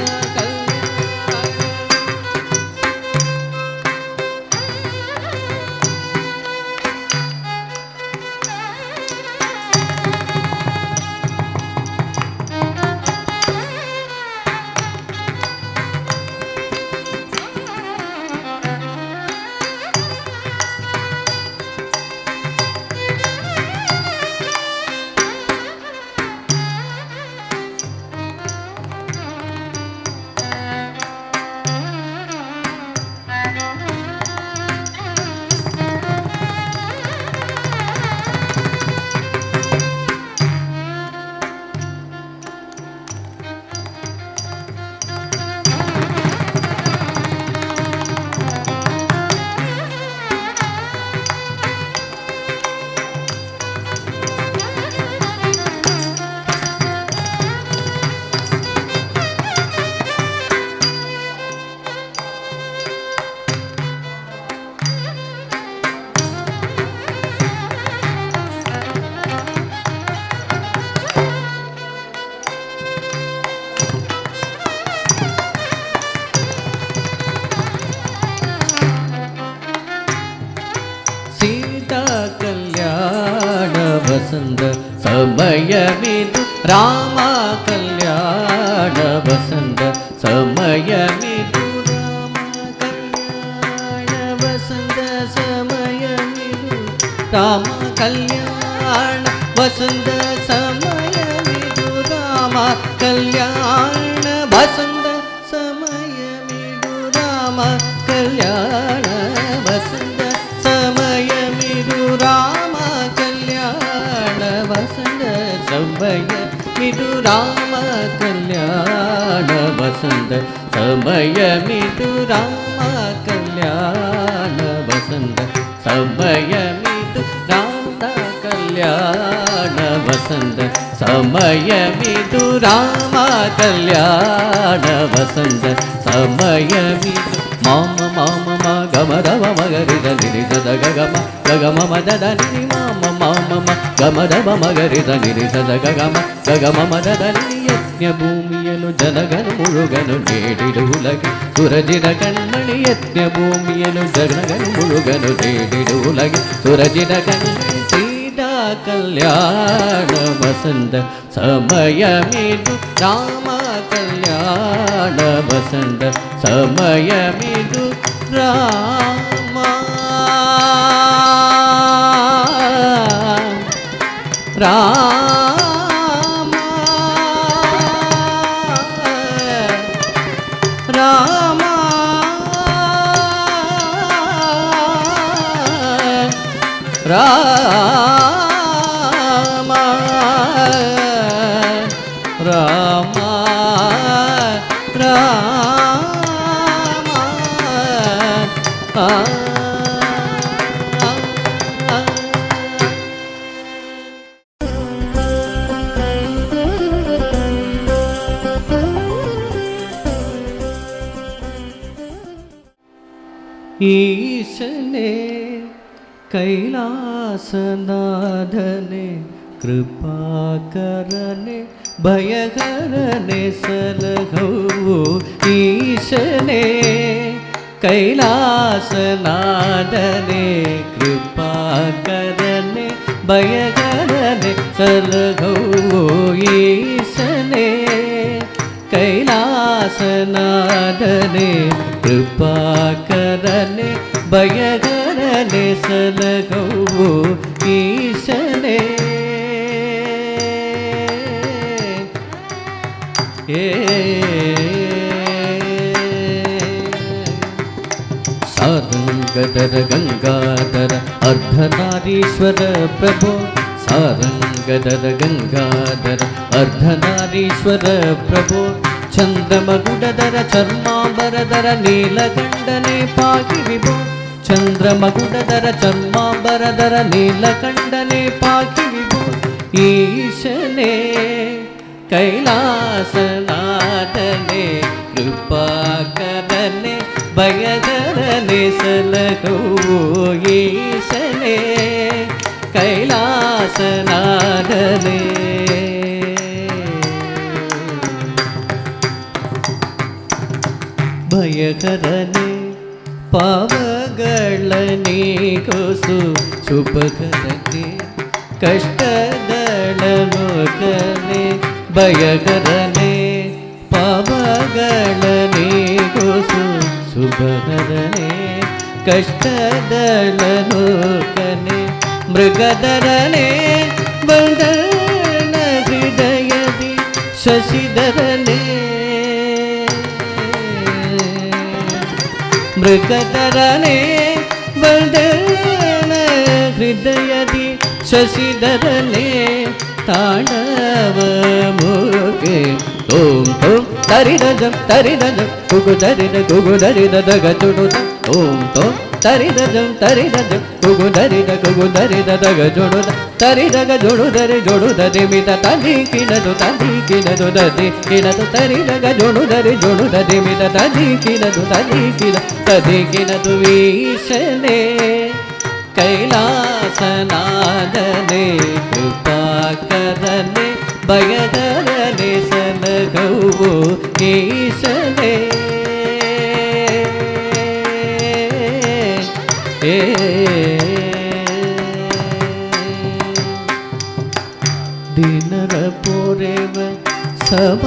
ವಸಂತ ಸಮಯಮಿದು ರಾಮ ಕಲ್ಯಾಣ ವಸಂತ ಸಮಯಮಿದು ರಾಮ ಕಲ್ಯಾಣ ವಸಂತ ಸಮಯಮಿದು ರಾಮ ಕಲ್ಯಾಣ ವಸಂತ ಸಮಯಮಿದು ರಾಮ ಕಲ್ಯಾಣ ವಸಂತ ಸಮಯಮಿದು ರಾಮ ಕಲ್ಯಾಣ ವಸಂತ ಸಮಯಮಿದು ರಾಮ ಕಲ್ಯಾಣ ವಸಂತ ಸಮಯಮಿದು ರಾಮ ಕಲ್ಯಾಣ ವಸಂತ ಸಮಯಮಿದು ರಾಮ ಕಲ್ಯಾಣ ವಸಂತ ಸಮಯಮಿದು ರಾಮ ಕಲ್ಯಾಣ ವಸಂತ ಸಮಯಮಿದು ರಾಮ ಕಲ್ಯಾಣ ವಸಂತ ಸಮಯಮಿದು ಮಾಮ ಮಾಮ ಮ ಗಮ ರವ ಮಗರಿದ ನಿರಿಸದ ಗಗಮ ಗಗಮ ಮದದ ನಿರಿ ಮಾಮ ಮಾಮ ಮ ಗಮ ರವ ಮಗರಿದ ನಿರಿಸದ ಗಗಮ ಗಗಮ ಮದದ ನಿರಿ ಯಜ್ಞ ಭೂಮಿಯನು ಜನಗನು ಮುಳುಗನು ನೀಡಿಡುವುಲಗೆ ಸುರಜಿನ ಕಣ್ಣಣಿ ಯಜ್ಞ ಭೂಮಿಯನು ಜನಗನು ಮುಳುಗನು ನೀಡಿಡುವುಲಗೆ ಸುರಜಿನ ಕಣ್ಣಣಿ ಸೀತಾ ಕಲ್ಯಾಣ ವಸಂತ ಸಮಯಮಿದು ರಾಮ ಕಲ್ಯಾಣ ವಸಂತ ಸಮಯಮಿದು ರಾಮ ರಾಮ ರಾಮ ರಾಮ ರಾಮ ರಾಮ ಈಶನೇ ಕೈಲಾಸನಾಥನೆ ಕೃಪಾಕರನೆ ಭಯಕರನೆ ಸಲಹವು ಈಶನೇ ಕೈಲಾಸನಾಥನೆ ಕೃಪಾಕರನೆ ಭಯಕರನೆ ಸಲಹವು ಈಶನೇ ಕೈಲಾಸನಾಥನೆ ಕೃಪಾಕರನೆ ಭಯಕರನೆ ಸಲಹವು ಈಶನೇ ಸಾರಂಗಧರ ಗಂಗಾಧರ ಅರ್ಧನಾರೀಶ್ವರ ಪ್ರಭೋ ಸಾರಂಗಧರ ಗಂಗಾಧರ ಅರ್ಧನಾರೀಶ್ವರ ಪ್ರಭೋ ಚಂದ್ರಮಗುಡಧರ ಚರ್ಮಾಂಬರಧರ ನೀಲಕಂಡನೆ ಪಾಗಿ ವಿಭೋ ಚಂದ್ರಮಗುಡಧರ ಚರ್ಮಾಂಬರಧರ ನೀಲಕಂಡನೆ ಪಾಗಿ ವಿಭೋ ಈಶನೇ ಕೈಲಾಸನಾಥನೆ ಕೃಪಾಕರನೆ ಭಯಕರನೆ ಸಲಹವು ಈಶನೇ ಕೈಲಾಸನಾಥನೆ ಭಯಕರನೆ ಪಾವಗಳ ನೀಗೋಸು ಶುಭಕರನೆ ಕಷ್ಟಗಳ ಲೋಕನೆ ಭಯಕರನೆ ಪಾವಗಳ ನೀಗೋಸು ಶುಭಕರನೆ ಕಷ್ಟಗಳ ಲೋಕನೆ ಮೃಗಧರನೆ ಬಂಧನ ಹೃದಯದಿ ಶಶಿಧರನೆ ಮೃಗಧರನೆ ಬಂಧನ ಹೃದಯದಿ ಶಶಿಧರನೆ ತಾಂಡವ ಮುಗೆ ಓಂ ಓಂ ತರಿದಜಂ ತರಿದಜಂ ಗುಗು ದರಿದ ಗುಗು ದರಿದ ದಗ ಜುಡುದ ಓಂ ಓಂ ತರಿದಜಂ ತರಿದಜಂ ಗುಗು ದರಿದ ದಗ ಜುಡುದ ತರಿದಗ ಜುಡುದರೆ ಜುಡುದದೆ ಮಿತ ತದಿ ಕಿನದು ದದಿ ಕಿನದು ತರಿದಗ ಜುಡುದದೆ ಮಿತ ತದಿ ಕಿನದು ಈಶನೇ ಕೈಲಾಸನಾಥನೆ ಕೃಪಾಕರನೆ ಭಯಕರನೆ ಸಲಹವು ಈಶನೇ ಪೋರೆವ ಸಮಾಪಲಿಗೆ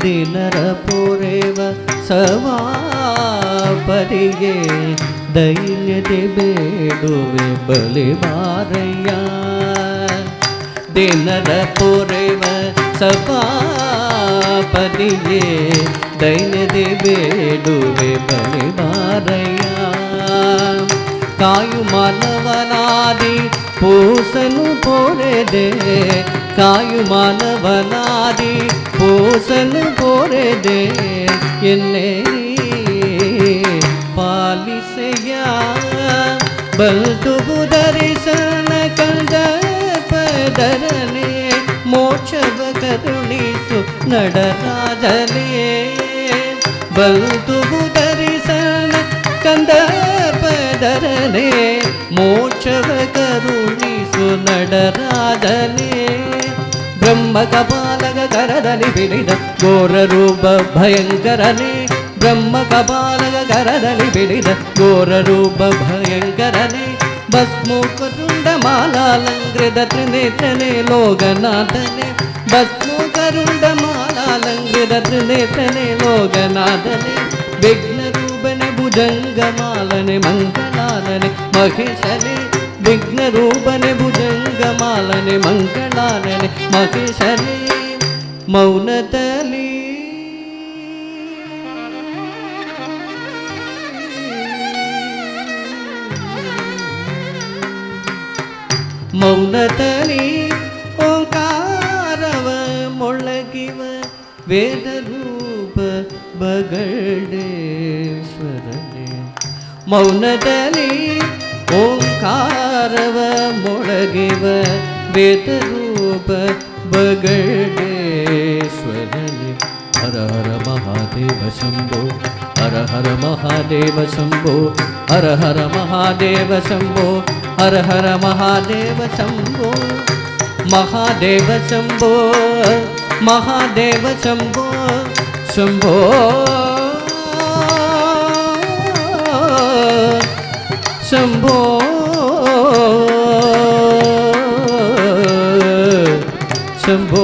ದಿನರ ಪೋರೆವ ಸಮಾಪಲಿಗೆ ದೈನ್ಯತೆ ಬೇಡುವೆ ಬಲಿ ಮಾರಯ್ಯ ದಿನರ ಪೋರೆವ ಸಮಾಪಲಿಗೆ ದೈನ್ಯತೆ ಬೇಡುವೆ ಬಲಿ ಮಾರಯ್ಯ ಕಾಯು ಮಾನವನಾದಿ ಪೂಸನು ಪೋರೆದೆ ಕಾಯು ಮಾನವನಾದಿ ಪೂಸನು ಪೋರೆದೆ ಎನ್ನೇ ಪಾಲಿಸೆಯ ಬಲ್ತು ಧರಿಸನ ಕಂದ ಪದರನೆ ಮೋಕ್ಷವ ಕರುಣಿಸು ನಡರಾಜನೇ ಬಲ್ತು ಧರಿಸನ ಕಂದ ಪದರನೆ ಮೋಕ್ಷವ ಕರುಣಿಸು ನಡರಾಜನೇ ಬ್ರಹ್ಮ ಕಪಾಲಗ ಕರದಲ್ಲಿ ಬಿಡಿದ ಘೋರ ರೂಪ ಭಯಂಕರನೇ ಬ್ರಹ್ಮ ಕಪಾಲಗ ಕರದಲ್ಲಿ ಬಿಡಿದ ಘೋರ ರೂಪ ಭಯಂಕರನೇ ಭಸ್ಮೋಕರುಂಡ ಮಾಲಾಲಂಕೃತ ತ್ರಿನೇತ್ರನೇ ಲೋಕನಾಥನೇ ಭಸ್ಮೋಕರುಂಡ ಮಾಲಾಲಂಕೃತ ತ್ರಿನೇತ್ರನೇ ಲೋಕನಾಥನೇ ವಿಘ್ನ ರೂಪನೆ ಭುಜಂಗ ಮಾಲನೆ ಮಂಗಳಾಲನೆ ಮಹೇಶನೇ ವಿಘ್ನ ರೂಪನೆ ಭುಜಂಗ ಮಾಲನೆ ಮಂಗಳಾಲನೆ ಮಹೇಶನೇ ಮೌನದಲ್ಲಿ ಮೌನದಲ್ಲಿ ಓಂಕಾರವ ಮೊಳಗಿವ ವೇದ ರೂಪ ಬಗಡೇಶ್ವರನೇ ಮೌನದಲ್ಲಿ ಓಂಕಾರವ ಮೊಳಗಿವ ವೇದ ರೂಪ ಬಗಡೇಶ್ವರನೇ ಹರ ಹರ ಮಹಾದೇವ ಶಂಭೋ ಹರ ಹರ ಮಹಾದೇವ ಶಂಭೋ ಹರ ಹರ ಮಹಾದೇವ ಶಂಭೋ ಹರ ಹರ ಮಹಾದೇವ ಶಂಭೋ ಮಹಾದೇವ ಶಂಭೋ ಮಹಾದೇವ ಶಂಭೋ ಶಂಭೋ ಶಂಭೋ ಶಂಭೋ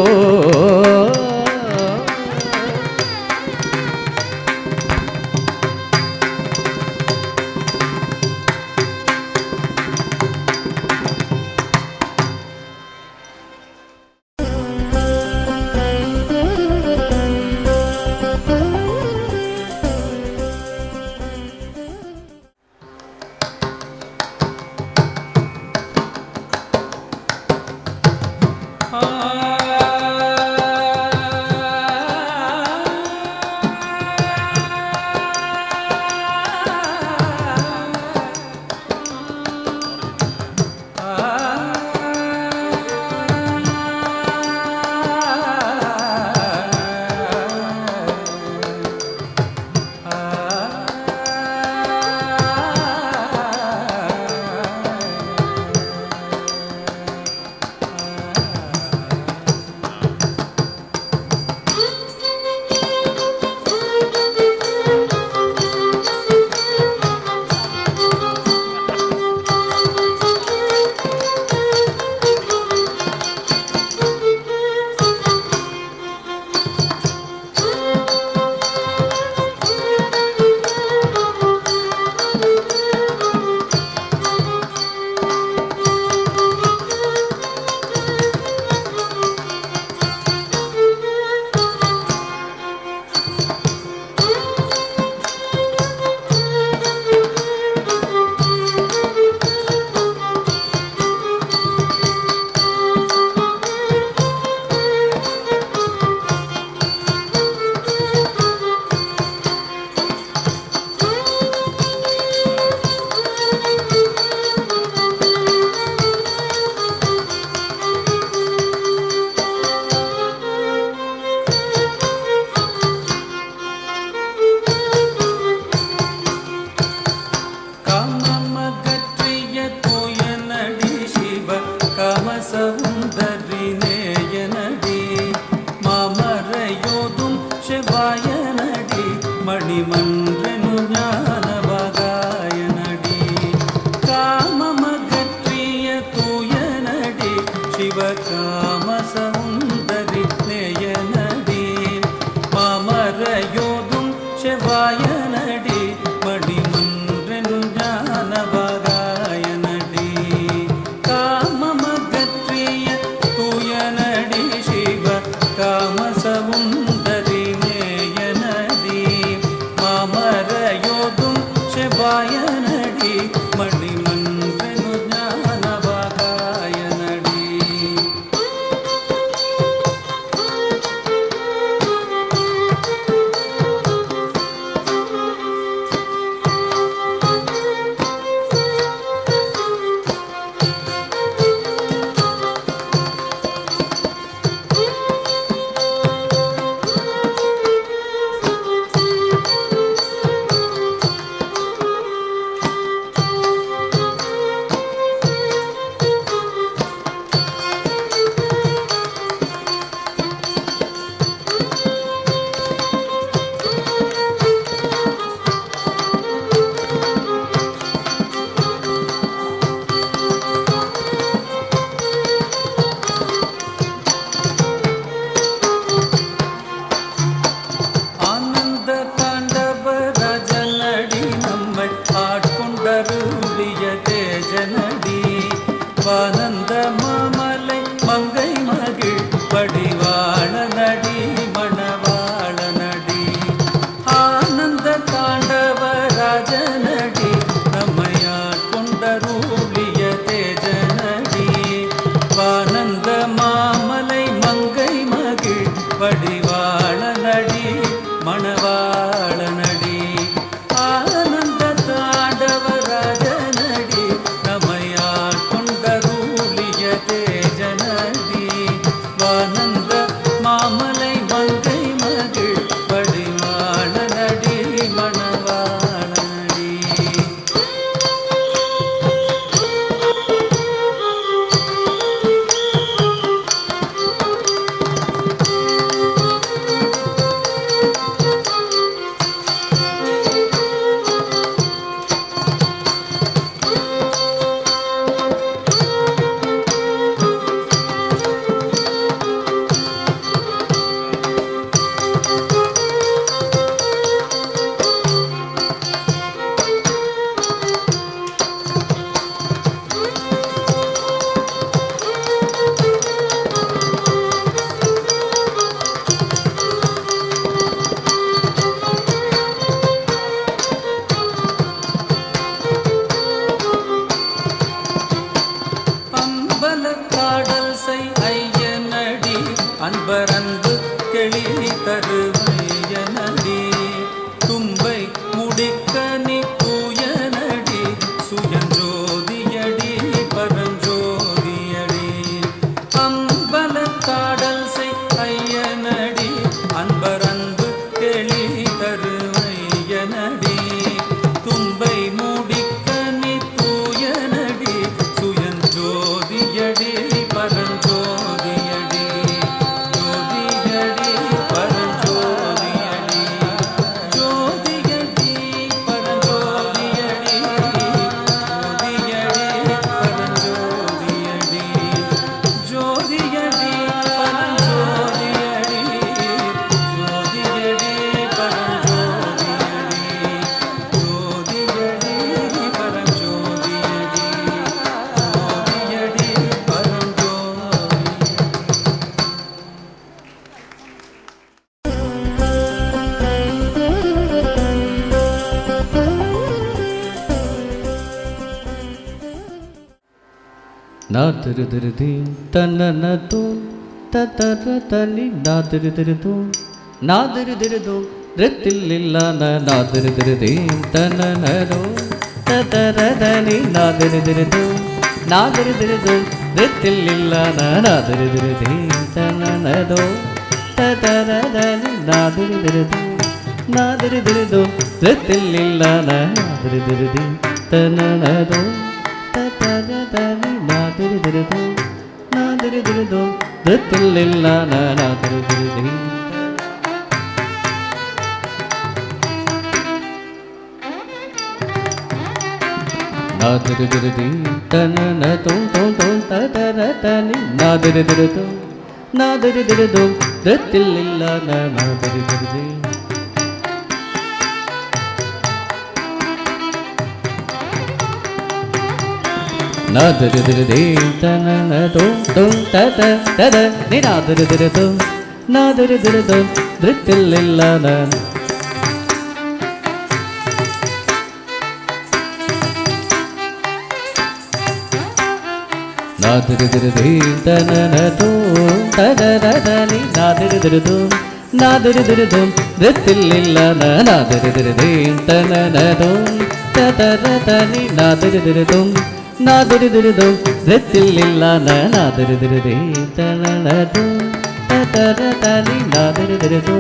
காமசவுந்தரி நேயனடி மாமரையோதும் செவ்வாயனடி மணிமன்றென் ஞானவகாயனடி காமமகற்றிய தூயனடி சிவ காமசவுந்தரி நேயனடி மாமரையோதும் செவ்வாயனடி மணிமன்றெனு ஞானவகாயனடி ஆனந்த தாண்டவ ராஜனடி நம்மை ஆட்கொண்டருளிய தேஜனடி வானந்த மாமலை மங்கை மகிழ் படிவாளனடி மணவாளனடி ஆனந்த தாண்டவ ராஜனடி நம்மை ஆட்கொண்டருளிய தேஜனடி வானந்த மாமலை மங்கை மகிழ் படிவாளனடி மணவாளனடி ஆனந்த தாண்டவ ராஜனடி நமையாள் கொண்டருளிய தேஜனடி வானந்த மாமலை மங்கை மகிழ் படிவாளனடி மணவாளனடி அம்பலக்காடல் செய் ஐயனடி அன்பரன்பு கெளி தருவையனடி தும்பை முடிக்கனி தூயனடி சுயஞ்சோதியடி பரஞ்சோதியடி அம்பலக்காடல் செய் ஐயனடி அன்பரன்பு கெளி தருவையனடி தும்பை முடிக்கனி தூயனடி சுயஞ்சோதியடி பரஞ்சோதியடி ஜோதியடி பரஞ்சோதியடி ஜோதியடி பரஞ்சோதியடி ஜோதியடி பரஞ்சோதியடி ஜோதியடி பரஞ்சோதியடி ஜோதியடி பரஞ்சோதியடி ஜோதியடி பரஞ்சோதியடி ஜோதியடி பரஞ்சோதியடி நாதிருதிருதீம் தன்னனதோம் ததரதனி நாதிருதிருதோம் நாதிருதிருதோம் ரித்தில்லில்லான நாதிருதிருதீம் தன்னனதோம் ததரதனி நாதிருதிருதோம் நாதிருதிருதோம் ரித்தில்லில்லான நாதிருதிருதீம் தன்னனதோம் ததரதனி நாதிருதிருதோம் நாதிருதிருதோம் ரித்தில்லில்லான நாதிருதிருதீம் தன்னனதோம் ததரதனி நாதிருதிருதோம் நாதிருதிருதோம் ரித்தில்லில்லான நாதிருதிருதீம் ನಾದಿರಿದಿರಿದಿ ತನನ ತುಂ ತುಂ ತುಂ ತದರ ತನಿ ನಾದಿರಿದಿರಿದು ನಾದಿರಿದಿರಿದು ದತ್ತಿಲ್ಲಿಲ್ಲ ನಾದಿರಿದಿರಿದಿ ನಾದಿರಿದಿರಿದಿ ತನನ ತುಂ ತುಂ ತದ ತದ ನಿ ನಾದಿರಿದಿರಿದು ನಾದಿರಿದಿರಿದು ದತ್ತಿಲ್ಲಿಲ್ಲ ನಾನು ನಾದಿರಿದಿರಿದಿ ತನನದು ತದರದನಿ ನಾದಿರಿದಿರಿದು ನಾದಿರಿದಿರಿದು ದತ್ತಿಲ್ಲಿಲ್ಲ ನಾದಿರಿದಿರಿದಿ ತನನದು ತದರದನಿ ನಾದಿರಿದಿರಿದು ನಾದಿರಿದಿರಿದು ದತ್ತಿಲ್ಲಿಲ್ಲ ನಾದಿರಿದಿರಿದಿ ತನನದು ತದರದನಿ ನಾದಿರಿದಿರಿದು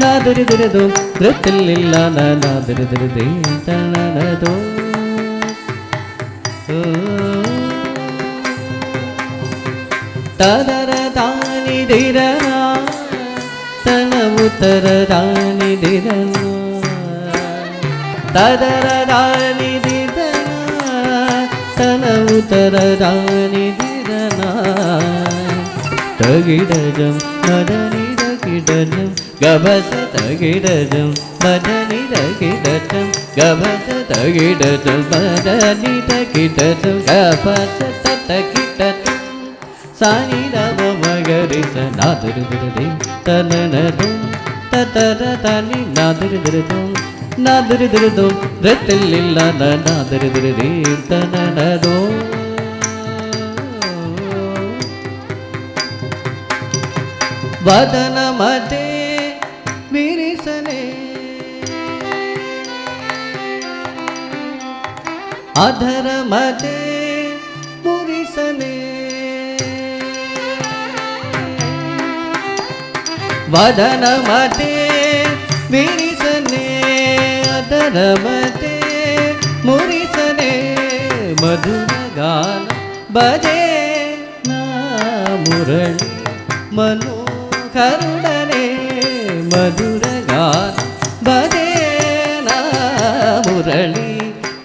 ನಾದಿರಿದಿರಿದು ದತ್ತಿಲ್ಲಿಲ್ಲ ನಾದಿರಿದಿರಿದಿ ತನನದು ತದರ ತಾನಿ ದಿರನ ತನವು ತರ ತಾನಿ ದಿರನ ತದರ ತಾನಿ ದಿರನ ತನವು ತರ ತಾನಿ ದಿರನ ತಗಿಡಜಂ ಮದನಿ ತಗಿಡಜಂ ಗಬಸ ತಗಿಡಜಂ ಮದನಿ ತಗಿಡಜಂ ಗಬಸ ತಗಿಡಜಂ ಮದನಿ ತಗಿಡಜಂ ಗಬಸ ತಗಿಡಜಂ ಸಾನಿ ರವ ಮಗರಿ ಸ ನಾದಿರಿದಿರಿದಿ ತನನದು ತತರ ತನಿ ನಾದಿರಿದಿರಿದು ನಾದಿರಿದಿರಿದು ದತ್ತಿಲ್ಲಿಲ್ಲ ನಾದಿರಿದಿರಿದಿ ತನನದು ವದನ ಮತೆ ವಿರಿಸನೆ ಅಧರ ಮತೆ ಮುರಿಸನೆ ವದನ ಮತೆ ವಿರಿಸನೆ ಅದರ ಮತೆ ಮುರಿಸನೆ ಮಧುರ ಗಾನ ಭಜೆ ನಾ ಮುರಳಿ ಮನೋಹರುಡನೆ ಮಧುರ ಗಾನ ಭಜೆ ನಾ ಮುರಳಿ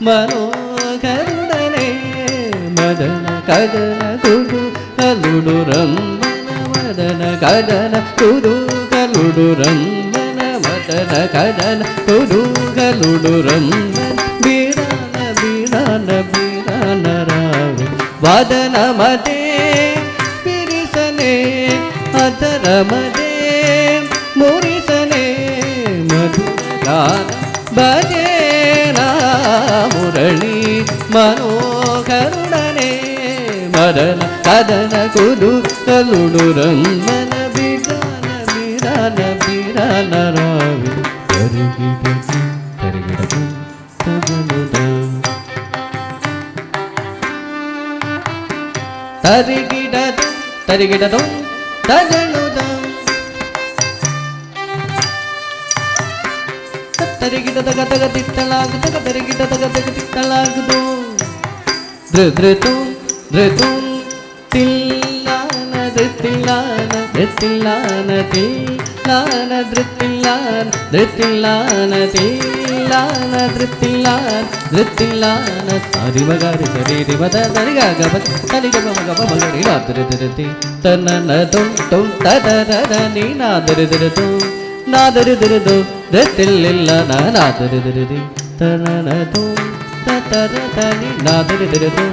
ಮನೋಹರುಡನೆ ಮದನ ಕದನ ಕುಡು ಕಲುಡು ರಂಬನ ಮದನ ಕದನ ಕುಡು ಕಲುಡು ರಂಬನ ಮದನ ಕದನ ಕುಡು ಕಲುಡು ರಂಬನ ಬೀರಾನ ಬೀರಾನ ಬೀರಾನ ರಾವೆ ವದನ ಮತೆ ಬಿರಿಸನೆ ಅದರ ಮತೆ ಮುರಿಸನೆ ಮಧುರ ಗಾನ ಭಜೇನ ಮುರಳಿ ಮನೋಹರುಡನೆ ಮದನ ಕದನ ಕುದು ಕಲುಡು ರಂಬನ ಬೀರಾನ ಬೀರಾನ ಬೀರಾನ ರಾವಿ ತರಿಗಿಡದು ತರಿಗಿಡದು ತಗನುದ ತರಿಗಿಡದು ತರಿಗಿಡದು ತಗನುದ ತರಿಗಿಡದ ಗದಗ ತಿತ್ತಲಾಗುದ ತರಿಗಿಡದ ಗದಗ ತಿತ್ತಲಾಗುದು ಧೃಧೃತು ಧೃತು ತಿಲ್ಲಾನ ಧೃತಿಲ್ಲಾನ ಧೃತಿಲ್ಲಾನ ತಿಲ್ಲಾನ ಧೃತಿಲ್ಲಾನ ಧೃತಿಲ್ಲಾನ ತಿಲ್ಲಾನ ಧೃತಿಲ್ಲಾನ ಧೃತಿಲ್ಲಾನ ಸಾರಿ ಮಗಾರಿ ಸರಿ ಮದ ತರಿಗ ಗಬ ತರಿಗ ಮಗ ಮಗರಿ ನಾದರಿದಿರತಿ ತನನ ತುಂ ತುಂ ತದರ ನೀ ನಾದರಿದಿರತು ನಾದರಿದಿರದು ಧೃತಿಲ್ಲಿಲ್ಲ ನಾದರಿದಿರದಿ ತನನ ತುಂ ತತರ ತನಿ ನಾದರಿದಿರದು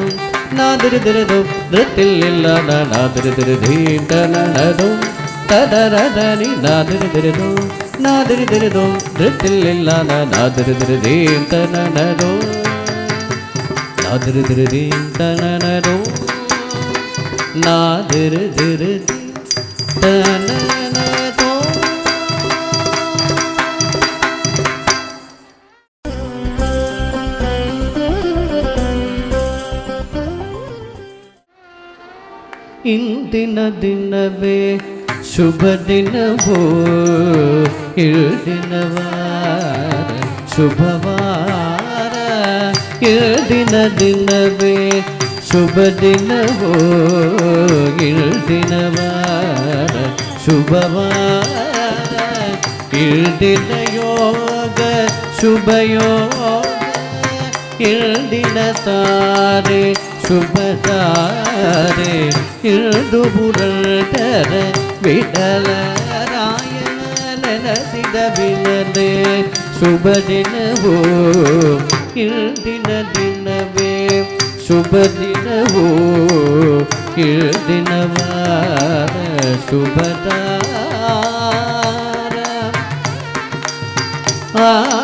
ನಾದರಿದಿರದು ಧೃತಿಲ್ಲಿಲ್ಲ ನಾದರಿದಿರದಿ ತನನದು ತದರದನಿ ನಾದರಿದಿರದು ನಾದರಿದಿರದು ಧೃತಿಲ್ಲಿಲ್ಲ ನಾದರಿದಿರದಿ ತನನದು ನಾದರಿದಿರದಿ ತನನದು ನಾದರಿದಿರದಿ ತನನದು ಇಂದಿನ ದಿನವೇ ಶುಭ ದಿನವೋ ದಿನವಾರ ಶುಭವಾರ ದಿನ ದಿನವೇ ಶುಭ ದಿನವೋ ದಿನವಾರ ಶುಭವಾರ ದಿನ ಯೋಗ ಶುಭಯೋಗ ಇಂದಿನ ತಾರೆ ಶುಭತಾರೆ ಇಂದು ಪುರಂದರ ವಿಠಲ ರಾಯಣ ನೆನಸಿದ ವಿನದೆ ಶುಭ ದಿನವೋ ಇಂದಿನ ದಿನವೇ ಶುಭ ದಿನವೋ ದಿನವಾರ ಶುಭದಾರ ah